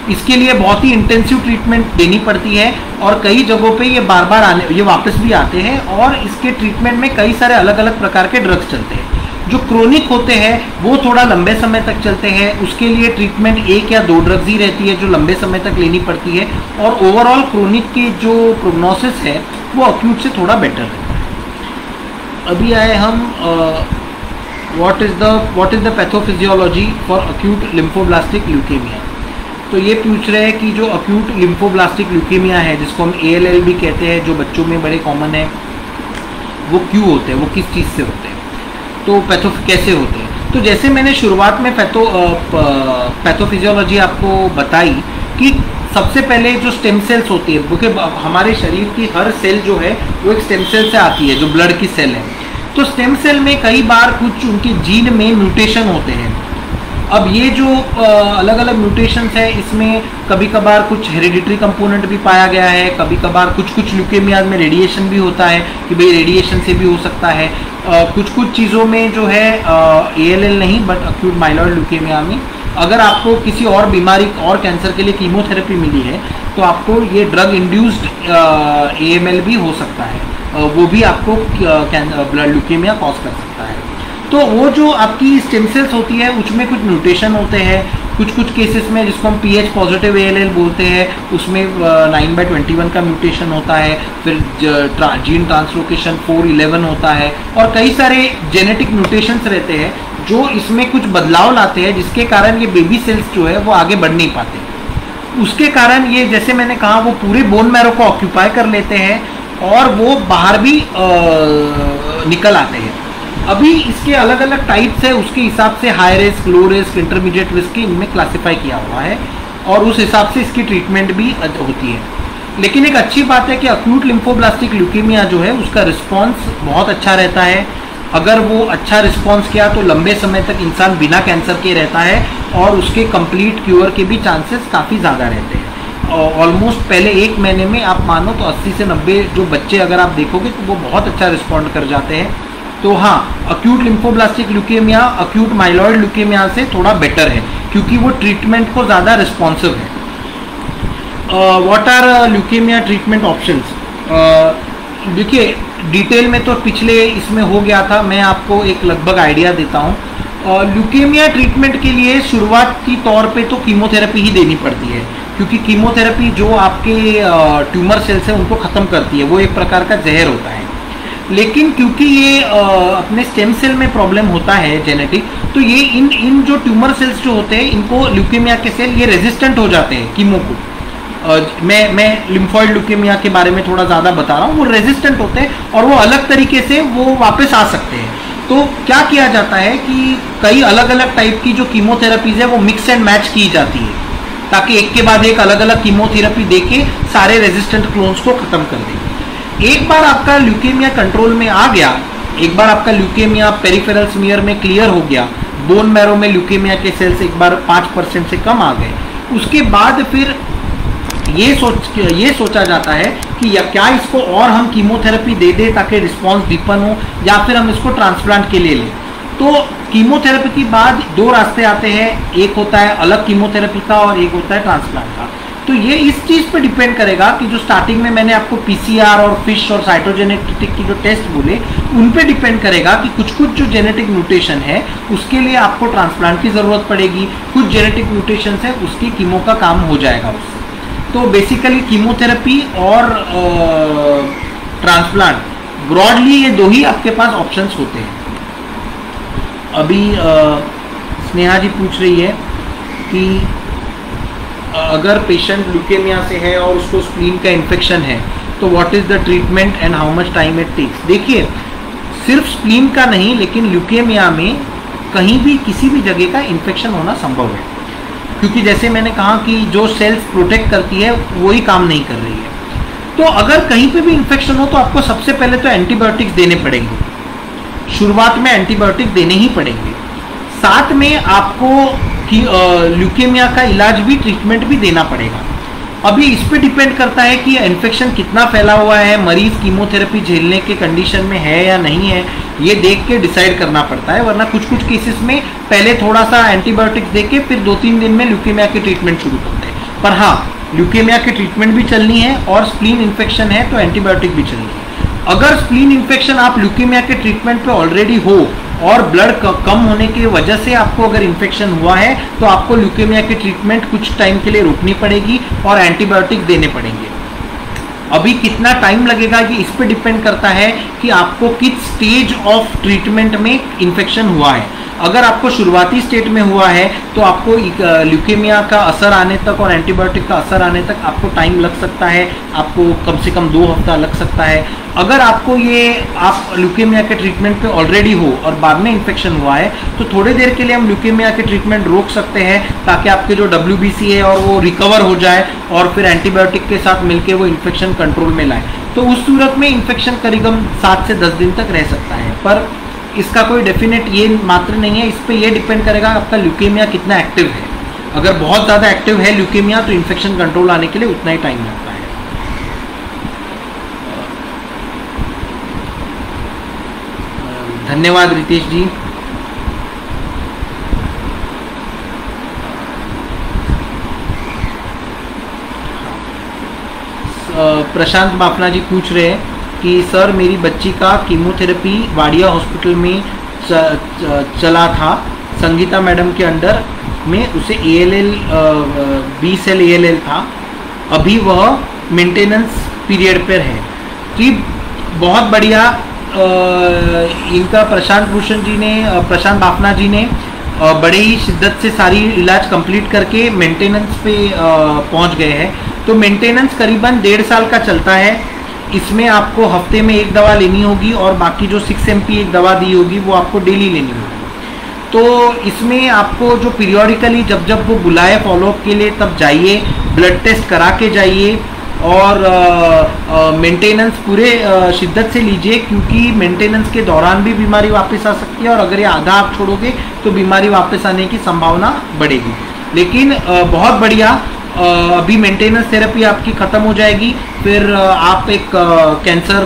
इसके लिए बहुत ही इंटेंसिव ट्रीटमेंट देनी पड़ती है, और कई जगहों पे ये बार ये वापस भी आते हैं, और इसके ट्रीटमेंट में कई सारे अलग अलग प्रकार के ड्रग्स चलते हैं। जो क्रोनिक होते हैं वो थोड़ा लंबे समय तक चलते हैं, उसके लिए ट्रीटमेंट 1 या 2 ड्रग्स ही रहती है जो लंबे समय तक लेनी पड़ती है, और ओवरऑल क्रोनिक की जो प्रोग्नोसिस है वो अक्यूट से थोड़ा बेटर रहता है। अभी आए हम what is the pathophysiology for acute lymphoblastic leukaemia. तो ये पूछ रहे हैं कि जो अक्यूट लिम्फोब्लास्टिक ल्यूकेमिया है, जिसको हम ALL भी कहते हैं, जो बच्चों में बड़े कॉमन है, वो क्यों होते हैं, वो किस चीज़ से होते हैं, तो कैसे होते हैं। तो जैसे मैंने शुरुआत में पैथोफिजियोलॉजी आपको बताई कि सबसे पहले जो स्टेम सेल्स होती है, क्योंकि हमारे शरीर की हर सेल जो है वो एक स्टेम सेल से आती है, जो ब्लड की सेल है। तो स्टेम सेल में कई बार कुछ उनके जीन में म्यूटेशन होते हैं। अब ये जो अलग अलग म्यूटेशंस है, इसमें कभी कभार कुछ हेरिडिटरी कंपोनेंट भी पाया गया है, कभी कभार कुछ ल्यूकेमिया में रेडिएशन भी होता है कि भाई रेडिएशन से भी हो सकता है। कुछ चीज़ों में जो है ALL नहीं, बट अक्यूट माइलॉइड ल्यूकेमिया में अगर आपको किसी और बीमारी और कैंसर के लिए कीमोथेरेपी मिली है, तो आपको ये ड्रग इंड्यूस्ड AML भी हो सकता है, वो भी आपको ब्लड ल्यूकेमिया कॉज कर सकता है। तो वो जो आपकी स्टेम सेल्स होती है उसमें कुछ म्यूटेशन होते हैं, कुछ केसेस में जिसको हम PH पॉजिटिव ALL बोलते हैं, उसमें 9/21 का म्यूटेशन होता है, फिर जीन ट्रांसलोकेशन 411 होता है, और कई सारे जेनेटिक म्यूटेशंस रहते हैं जो इसमें कुछ बदलाव लाते हैं, जिसके कारण ये बेबी सेल्स जो है वो आगे बढ़ नहीं पाते। उसके कारण ये, जैसे मैंने कहा, वो पूरे बोन मैरो को ऑक्यूपाई कर लेते हैं और वो बाहर भी निकल आते हैं। अभी इसके अलग अलग टाइप्स है, उसके हिसाब से high risk, low risk, intermediate risk इनमें क्लासिफाई किया हुआ है, और उस हिसाब से इसकी ट्रीटमेंट भी होती है। लेकिन एक अच्छी बात है कि अक्यूट लिम्फोब्लास्टिक ल्यूकेमिया जो है उसका रिस्पॉन्स बहुत अच्छा रहता है। अगर वो अच्छा रिस्पॉन्स किया तो लंबे समय तक इंसान बिना कैंसर के रहता है, और उसके कंप्लीट क्योर के भी चांसेस काफ़ी ज़्यादा रहते हैं। ऑलमोस्ट पहले 1 महीने में आप मानो तो 80 से 90 जो बच्चे अगर आप देखोगे तो वो बहुत अच्छा रिस्पॉन्ड कर जाते हैं। तो हाँ, acute lymphoblastic leukaemia acute myeloid leukaemia से थोड़ा बेटर है, क्योंकि वो ट्रीटमेंट को ज़्यादा रिस्पॉन्सिव है। What are leukaemia treatment options? देखिए, डिटेल में तो पिछले इसमें हो गया था, मैं आपको एक लगभग आइडिया देता हूँ। ल्यूकेमिया ट्रीटमेंट के लिए शुरुआती तौर पे तो कीमोथेरेपी ही देनी पड़ती है, क्योंकि कीमोथेरेपी जो आपके ट्यूमर सेल्स हैं उनको ख़त्म करती है, वो एक प्रकार का जहर होता है। लेकिन क्योंकि ये अपने स्टेम सेल में प्रॉब्लम होता है जेनेटिक, तो ये इन जो ट्यूमर सेल्स जो होते हैं, इनको ल्यूकेमिया के सेल ये रेजिस्टेंट हो जाते हैं कीमो को। मैं लिम्फोइड ल्यूकेमिया के बारे में थोड़ा ज़्यादा बता रहा हूँ, वो रेजिस्टेंट होते हैं और वो अलग तरीके से वो वापस आ सकते हैं। तो क्या किया जाता है कि कई अलग अलग टाइप की जो कीमोथेरेपीज है वो मिक्स एंड मैच की जाती है, ताकि एक के बाद एक अलग अलग कीमोथेरेपी देके सारे रेजिस्टेंट क्लोन्स को खत्म कर दें। एक बार आपका ल्यूकेमिया कंट्रोल में आ गया, एक बार आपका ल्यूकेमिया पेरिफेरल स्मीयर में क्लियर हो गया, बोन मैरो में ल्यूकेमिया के सेल्स एक बार 5% से कम आ गए, उसके बाद फिर ये सोचा जाता है कि या क्या इसको और हम कीमोथेरेपी दे दें ताकि रिस्पॉन्स डीपन हो, या फिर हम इसको ट्रांसप्लांट के लिए लें। तो कीमोथेरेपी के बाद 2 रास्ते आते हैं, एक होता है अलग कीमोथेरेपी का और एक होता है ट्रांसप्लांट का। तो ये इस चीज़ पे डिपेंड करेगा कि जो स्टार्टिंग में मैंने आपको PCR और फिश और साइटोजेनेटिक की जो टेस्ट बोले, उन पे डिपेंड करेगा कि कुछ जो जेनेटिक म्यूटेशन है उसके लिए आपको ट्रांसप्लांट की ज़रूरत पड़ेगी, कुछ जेनेटिक म्यूटेशन है उसकी कीमो का काम हो जाएगा उससे। तो बेसिकली कीमोथेरेपी और ट्रांसप्लांट, ब्रॉडली ये 2 ही आपके पास ऑप्शंस होते हैं। अभी स्नेहा जी पूछ रही है कि अगर पेशेंट ल्यूकेमिया से है और उसको स्प्लीन का इन्फेक्शन है तो what is the treatment and how much time it takes. देखिए, सिर्फ स्प्लीन का नहीं, लेकिन ल्यूकेमिया में कहीं भी किसी भी जगह का इन्फेक्शन होना संभव है, क्योंकि जैसे मैंने कहा कि जो सेल्स प्रोटेक्ट करती है वही काम नहीं कर रही है। तो अगर कहीं पे भी इन्फेक्शन हो तो आपको सबसे पहले तो एंटीबायोटिक्स देने पड़ेंगे, शुरुआत में एंटीबायोटिक देने ही पड़ेंगे। साथ में आपको ल्यूकेमिया का इलाज भी, ट्रीटमेंट भी देना पड़ेगा। अभी इस पे डिपेंड करता है कि इन्फेक्शन कितना फैला हुआ है, मरीज कीमोथेरेपी झेलने के कंडीशन में है या नहीं है, ये देख के डिसाइड करना पड़ता है। वरना कुछ कुछ केसेस में पहले थोड़ा सा एंटीबायोटिक्स दे के फिर 2-3 दिन में ल्यूकेमिया की ट्रीटमेंट शुरू करते हैं। पर हाँ, ल्यूकेमिया की ट्रीटमेंट भी चलनी है और स्प्लीन इन्फेक्शन है तो एंटीबायोटिक भी चलनी है। अगर स्प्लीन इन्फेक्शन आप ल्यूकेमिया के ट्रीटमेंट पे ऑलरेडी हो और ब्लड कम होने की वजह से आपको अगर इन्फेक्शन हुआ है तो आपको ल्यूकेमिया की ट्रीटमेंट कुछ टाइम के लिए रोकनी पड़ेगी और एंटीबायोटिक देने पड़ेंगे। अभी कितना टाइम लगेगा ये इस पे डिपेंड करता है कि आपको किस स्टेज ऑफ ट्रीटमेंट में इन्फेक्शन हुआ है। अगर आपको शुरुआती स्टेट में हुआ है तो आपको ल्यूकेमिया का असर आने तक और एंटीबायोटिक का असर आने तक आपको टाइम लग सकता है, आपको कम से कम 2 हफ्ता लग सकता है। अगर आपको आप ल्यूकेमिया के ट्रीटमेंट पे ऑलरेडी हो और बाद में इन्फेक्शन हुआ है तो थोड़ी देर के लिए हम ल्यूकेमिया के ट्रीटमेंट रोक सकते हैं ताकि आपके जो WBC है और वो रिकवर हो जाए और फिर एंटीबायोटिक के साथ मिलकर वो इन्फेक्शन कंट्रोल में लाए। तो उस सूरत में इन्फेक्शन करीबन 7 से 10 दिन तक रह सकता है। पर इसका कोई डेफिनेट ये मात्र नहीं है, इस पे ये डिपेंड करेगा आपका ल्यूकेमिया कितना एक्टिव है। अगर बहुत ज़्यादा एक्टिव है ल्यूकेमिया तो इन्फेक्शन कंट्रोल आने के लिए उतना ही टाइम लगता है। धन्यवाद रितेश जी। प्रशांत बाफना जी पूछ रहे हैं कि सर मेरी बच्ची का कीमोथेरेपी वाडिया हॉस्पिटल में चला था, संगीता मैडम के अंडर में, उसे ALL 20 सेल ALL था, अभी वह मेंटेनेंस पीरियड पर है। तो बहुत बढ़िया, इनका प्रशांत बाफना जी ने बड़े ही शिद्दत से सारी इलाज कंप्लीट करके मेंटेनेंस पे पहुंच गए हैं। तो मेंटेनेंस करीबन 1.5 साल का चलता है। इसमें आपको हफ्ते में 1 दवा लेनी होगी और बाकी जो 6 MP एक दवा दी होगी वो आपको डेली लेनी होगी। तो इसमें आपको जो पीरियोडिकली जब वो बुलाए फॉलोअप के लिए तब जाइए, ब्लड टेस्ट करा के जाइए और मेंटेनेंस पूरे शिद्दत से लीजिए, क्योंकि मेंटेनेंस के दौरान भी बीमारी वापस आ सकती है और अगर ये आधा आप छोड़ोगे तो बीमारी वापस आने की संभावना बढ़ेगी। लेकिन बहुत बढ़िया, अभी मेंटेनेंस थेरेपी आपकी ख़त्म हो जाएगी, फिर आप एक कैंसर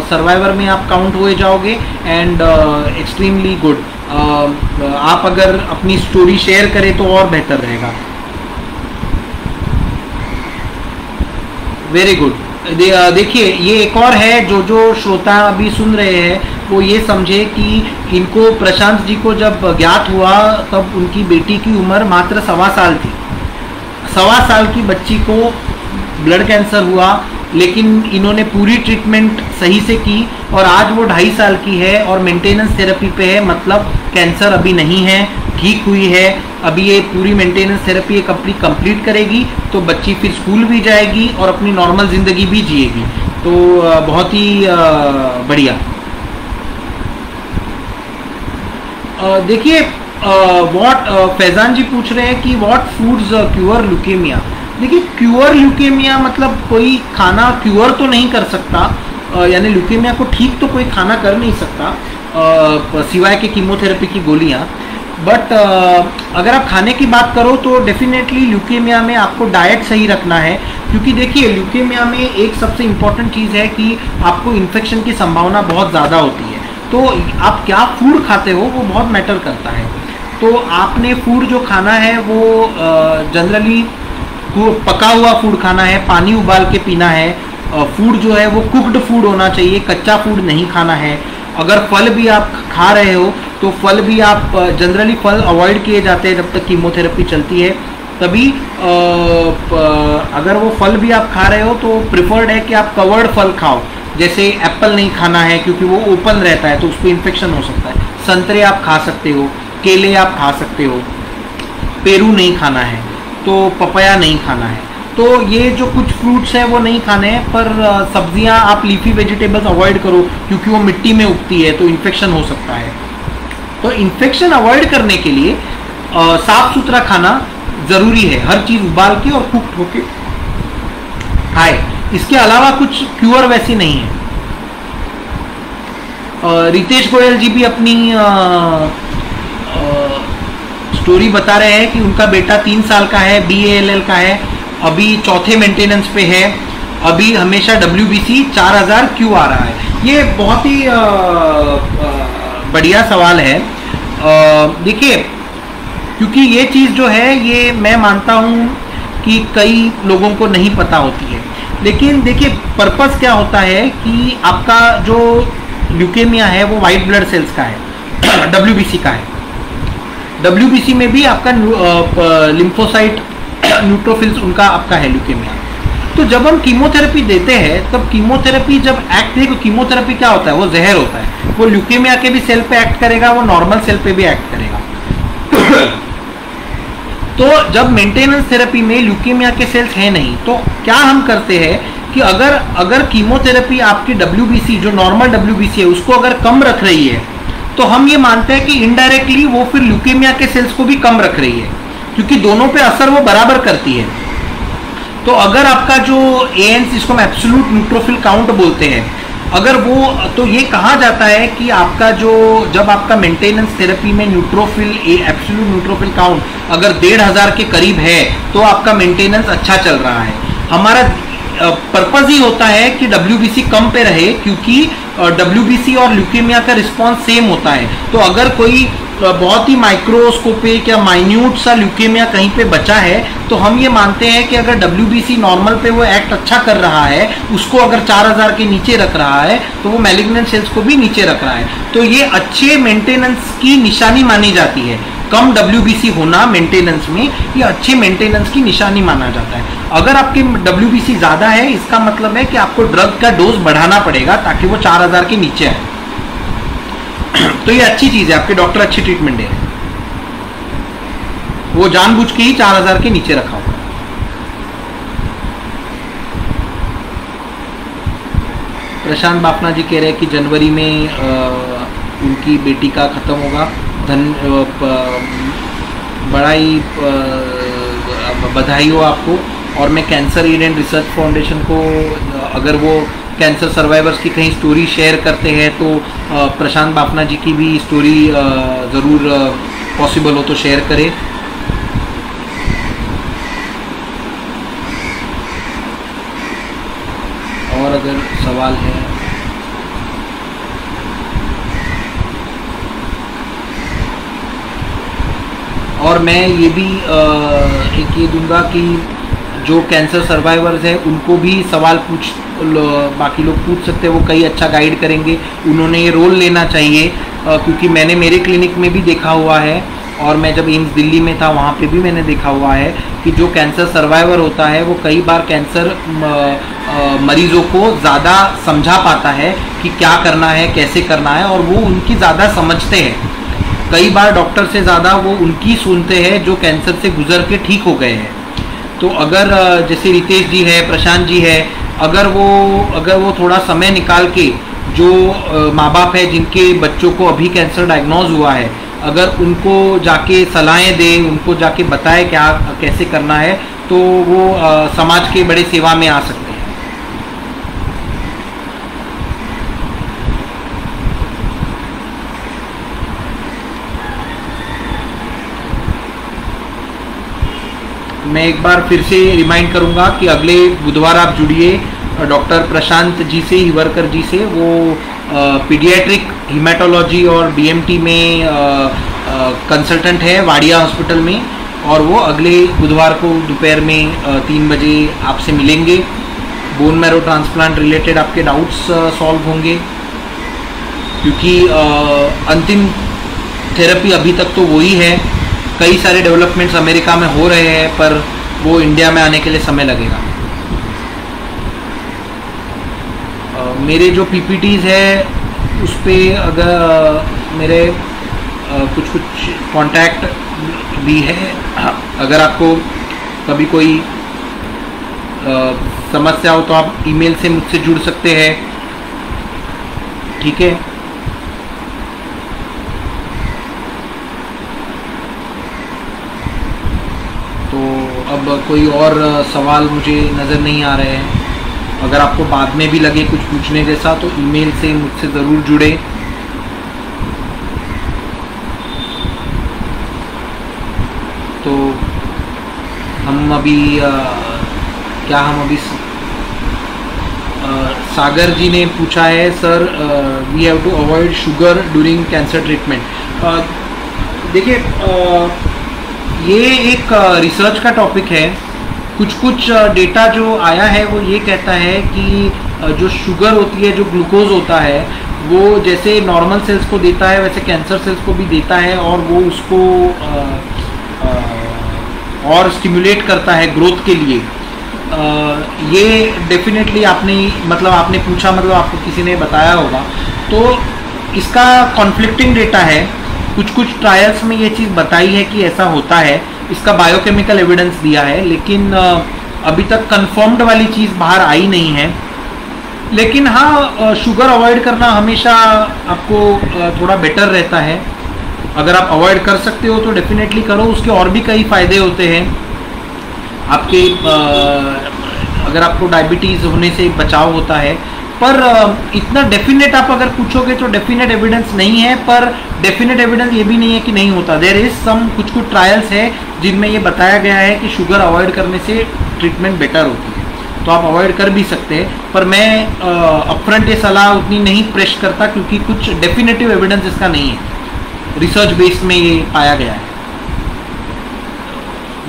सर्वाइवर में आप काउंट हुए जाओगे एंड एक्सट्रीमली गुड। आप अगर अपनी स्टोरी शेयर करें तो और बेहतर रहेगा। Very good. देखिए, ये एक और है जो श्रोता अभी सुन रहे हैं वो ये समझे कि इनको, प्रशांत जी को जब ज्ञात हुआ तब उनकी बेटी की उम्र मात्र 1.25 साल थी। 1.25 साल की बच्ची को ब्लड कैंसर हुआ, लेकिन इन्होंने पूरी ट्रीटमेंट सही से की और आज वो 2.5 साल की है और मेंटेनेंस थेरेपी पे है। मतलब कैंसर अभी नहीं है, ठीक हुई है। अभी ये पूरी मेंटेनेंस थेरेपी कंप्लीट करेगी तो बच्ची फिर स्कूल भी जाएगी और अपनी नॉर्मल ज़िंदगी भी जिएगी। तो बहुत ही बढ़िया। देखिए, फैजान जी पूछ रहे हैं कि व्हाट फूड्स क्योर ल्यूकेमिया। देखिए, क्योर ल्यूकेमिया मतलब कोई खाना क्योर तो नहीं कर सकता, यानी ल्यूकेमिया को ठीक तो कोई खाना कर नहीं सकता सिवाय के कीमोथेरेपी की गोलियां। बट अगर आप खाने की बात करो तो डेफिनेटली ल्यूकेमिया में आपको डाइट सही रखना है, क्योंकि देखिए ल्यूकेमिया में एक सबसे इम्पॉर्टेंट चीज़ है कि आपको इन्फेक्शन की संभावना बहुत ज़्यादा होती है। तो आप क्या फूड खाते हो वो बहुत मैटर करता है। तो आपने फूड जो खाना है वो जनरली पका हुआ फूड खाना है, पानी उबाल के पीना है। फूड जो है वो कुक्ड फूड होना चाहिए, कच्चा फूड नहीं खाना है। अगर फल भी आप खा रहे हो तो फल भी आप, जनरली फल अवॉइड किए जाते हैं जब तक कीमोथेरेपी चलती है। तभी अगर वो फल भी आप खा रहे हो तो प्रिफर्ड है कि आप कवर्ड फल खाओ। जैसे एप्पल नहीं खाना है क्योंकि वो ओपन रहता है तो उस पर इन्फेक्शन हो सकता है। संतरे आप खा सकते हो, केले आप खा सकते हो। पेरू नहीं खाना है तो पपाया नहीं खाना है। तो ये जो कुछ फ्रूट्स हैं वो नहीं खाने हैं, पर सब्जियां आप लीफी वेजिटेबल्स अवॉइड करो क्योंकि वो मिट्टी में उगती है तो इन्फेक्शन हो सकता है। तो इन्फेक्शन अवॉइड करने के लिए साफ सुथरा खाना ज़रूरी है, हर चीज़ उबाल के और कुक होके खाए। इसके अलावा कुछ क्योर वैसी नहीं है। रितेश गोयल जी भी अपनी स्टोरी बता रहे हैं कि उनका बेटा 3 साल का है, BALL का है, अभी चौथे मेंटेनेंस पे है, अभी हमेशा WBC 4000 क्यों आ रहा है। ये बहुत ही बढ़िया सवाल है। देखिए, क्योंकि ये चीज़ जो है ये मैं मानता हूँ कि कई लोगों को नहीं पता होती है, लेकिन देखिए पर्पस क्या होता है कि आपका जो ल्यूकेमिया है वो वाइट ब्लड सेल्स का है, WBC का है। WBC में भी आपका लिम्फोसाइट न्यूट्रोफिल्स उनका आपका है ल्यूकेमिया। तो जब हम कीमोथेरेपी देते हैं तब कीमोथेरेपी जब एक्ट देखो, कीमोथेरेपी क्या होता है, वो जहर होता है, वो ल्यूकेमिया के भी सेल पे एक्ट करेगा, वो नॉर्मल सेल पे भी एक्ट करेगा। तो जब मेंटेनेंस थेरेपी में ल्यूकेमिया के सेल्स है नहीं, तो क्या हम करते हैं कि अगर कीमोथेरेपी आपकी WBC जो नॉर्मल WBC है उसको अगर कम रख रही है, तो हम ये मानते हैं कि इनडायरेक्टली वो फिर ल्यूकेमिया के सेल्स को भी कम रख रही है, क्योंकि दोनों पे असर वो बराबर करती है। तो अगर आपका जो ANC, जिसको हम एब्सोल्यूट न्यूट्रोफिल काउंट बोलते हैं, अगर वो, तो ये कहा जाता है कि आपका जो जब आपका मेंटेनेंस थेरेपी में न्यूट्रोफिल एब्सोल्यूट न्यूट्रोफिल काउंट अगर 1500 के करीब है तो आपका मेंटेनेंस अच्छा चल रहा है। हमारा पर्पज ही होता है कि WBC कम पे रहे, क्योंकि WBC और ल्यूकेमिया का रिस्पॉन्स सेम होता है। तो अगर कोई बहुत ही माइक्रोस्कोपिक या माइन्यूट सा ल्यूकेमिया कहीं पे बचा है, तो हम ये मानते हैं कि अगर WBC नॉर्मल पे वो एक्ट अच्छा कर रहा है, उसको अगर 4000 के नीचे रख रहा है, तो वो मैलिग्नेंट सेल्स को भी नीचे रख रहा है। तो ये अच्छे मेंटेनेंस की निशानी मानी जाती है। कम WBC होना मेंटेनेंस में ये अच्छे मेंटेनेंस की निशानी माना जाता है। अगर आपके WBC ज़्यादा है, इसका मतलब है कि आपको ड्रग का डोज बढ़ाना पड़ेगा ताकि वो 4000 के नीचे आए। तो ये अच्छी चीज़ है, आपके डॉक्टर अच्छी ट्रीटमेंट दे रहे हैं, वो जानबूझ के ही 4000 के नीचे रखा हुआ। प्रशांत बाफना जी कह रहे हैं कि जनवरी में उनकी बेटी का ख़त्म होगा। बड़ा ही बधाई हो आपको। और मैं cancer aid and research foundation को, अगर वो कैंसर सर्वाइवर्स की कहीं स्टोरी शेयर करते हैं तो प्रशांत बाफना जी की भी स्टोरी ज़रूर पॉसिबल हो तो शेयर करें। और अगर सवाल है, और मैं ये भी एक ये दूंगा कि जो कैंसर सर्वाइवर्स हैं उनको भी सवाल बाकी लोग पूछ सकते हैं, वो कई अच्छा गाइड करेंगे। उन्होंने ये रोल लेना चाहिए, क्योंकि मैंने मेरे क्लिनिक में भी देखा हुआ है, और मैं जब एम्स दिल्ली में था वहाँ पे भी मैंने देखा हुआ है कि जो कैंसर सर्वाइवर होता है वो कई बार कैंसर मरीजों को ज़्यादा समझा पाता है कि क्या करना है, कैसे करना है, और वो उनकी ज़्यादा समझते हैं। कई बार डॉक्टर से ज़्यादा वो उनकी सुनते हैं जो कैंसर से गुजर के ठीक हो गए हैं। तो अगर जैसे रितेश जी है, प्रशांत जी है, अगर वो थोड़ा समय निकाल के, जो माँ बाप है जिनके बच्चों को अभी कैंसर डायग्नोज हुआ है, अगर उनको जाके सलाहें दें, उनको जाके बताएं क्या कैसे करना है, तो वो समाज के बड़े सेवा में आ सकते हैं। मैं एक बार फिर से रिमाइंड करूंगा कि अगले बुधवार आप जुड़िए डॉक्टर प्रशांत जी से, हिवरकर जी से। वो पीडियाट्रिक हीमेटोलॉजी और BMT में कंसल्टेंट है वाडिया हॉस्पिटल में, और वो अगले बुधवार को दोपहर में 3 बजे आपसे मिलेंगे। बोन मैरो ट्रांसप्लांट रिलेटेड आपके डाउट्स सॉल्व होंगे, क्योंकि अंतिम थेरेपी अभी तक तो वही है। कई सारे डेवलपमेंट्स अमेरिका में हो रहे हैं, पर वो इंडिया में आने के लिए समय लगेगा। मेरे जो PPTs है उस पर अगर मेरे कुछ कांटेक्ट भी है, अगर आपको कभी कोई समस्या हो तो आप ईमेल से मुझसे जुड़ सकते हैं, ठीक है। तो अब कोई और सवाल मुझे नज़र नहीं आ रहे हैं। अगर आपको बाद में भी लगे कुछ पूछने जैसा तो ईमेल से मुझसे ज़रूर जुड़े। हम अभी सागर जी ने पूछा है sir we have to avoid sugar during cancer treatment. देखिए ये एक रिसर्च का टॉपिक है। कुछ डेटा जो आया है वो ये कहता है कि जो शुगर होती है, जो ग्लूकोज होता है, वो जैसे नॉर्मल सेल्स को देता है वैसे कैंसर सेल्स को भी देता है, और वो उसको और स्टिमुलेट करता है ग्रोथ के लिए। ये डेफिनेटली आपने पूछा, मतलब आपको किसी ने बताया होगा, तो इसका कॉन्फ्लिक्टिंग डेटा है। कुछ ट्रायल्स में ये चीज़ बताई है कि ऐसा होता है, इसका बायोकेमिकल एविडेंस दिया है, लेकिन अभी तक कंफर्म्ड वाली चीज़ बाहर आई नहीं है। लेकिन हाँ, शुगर अवॉइड करना हमेशा आपको थोड़ा बेटर रहता है। अगर आप अवॉइड कर सकते हो तो डेफिनेटली करो, उसके और भी कई फ़ायदे होते हैं आपके। अगर आपको डायबिटीज़ होने से बचाव होता है, पर इतना डेफिनेट आप अगर पूछोगे तो डेफिनेट एविडेंस नहीं है, पर डेफिनेट एविडेंस ये भी नहीं है कि नहीं होता। देयर इज सम कुछ ट्रायल्स है जिनमें ये बताया गया है कि शुगर अवॉइड करने से ट्रीटमेंट बेटर होती है, तो आप अवॉइड कर भी सकते हैं। पर मैं अपफ्रंट ये सलाह उतनी नहीं प्रेस करता, क्योंकि कुछ डेफिनेटिव एविडेंस इसका नहीं है, रिसर्च बेस्ड में ये पाया गया है।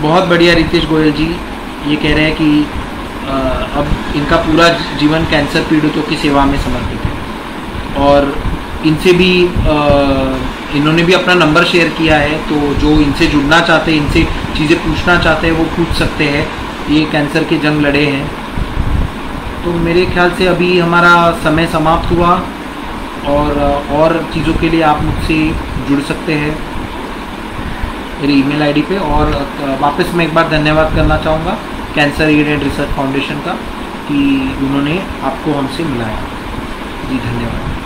बहुत बढ़िया रितेश गोयल जी ये कह रहे हैं कि अब इनका पूरा जीवन कैंसर पीड़ितों की सेवा में समर्पित है, और इनसे भी इन्होंने भी अपना नंबर शेयर किया है, तो जो इनसे जुड़ना चाहते हैं, इनसे चीज़ें पूछना चाहते हैं, वो पूछ सकते हैं। ये कैंसर की जंग लड़े हैं। तो मेरे ख्याल से अभी हमारा समय समाप्त हुआ, और चीज़ों के लिए आप मुझसे जुड़ सकते हैं मेरी ईमेल आईडी पे। और वापस मैं एक बार धन्यवाद करना चाहूँगा cancer aid and research foundation का कि उन्होंने आपको हमसे मिलाया। जी धन्यवाद।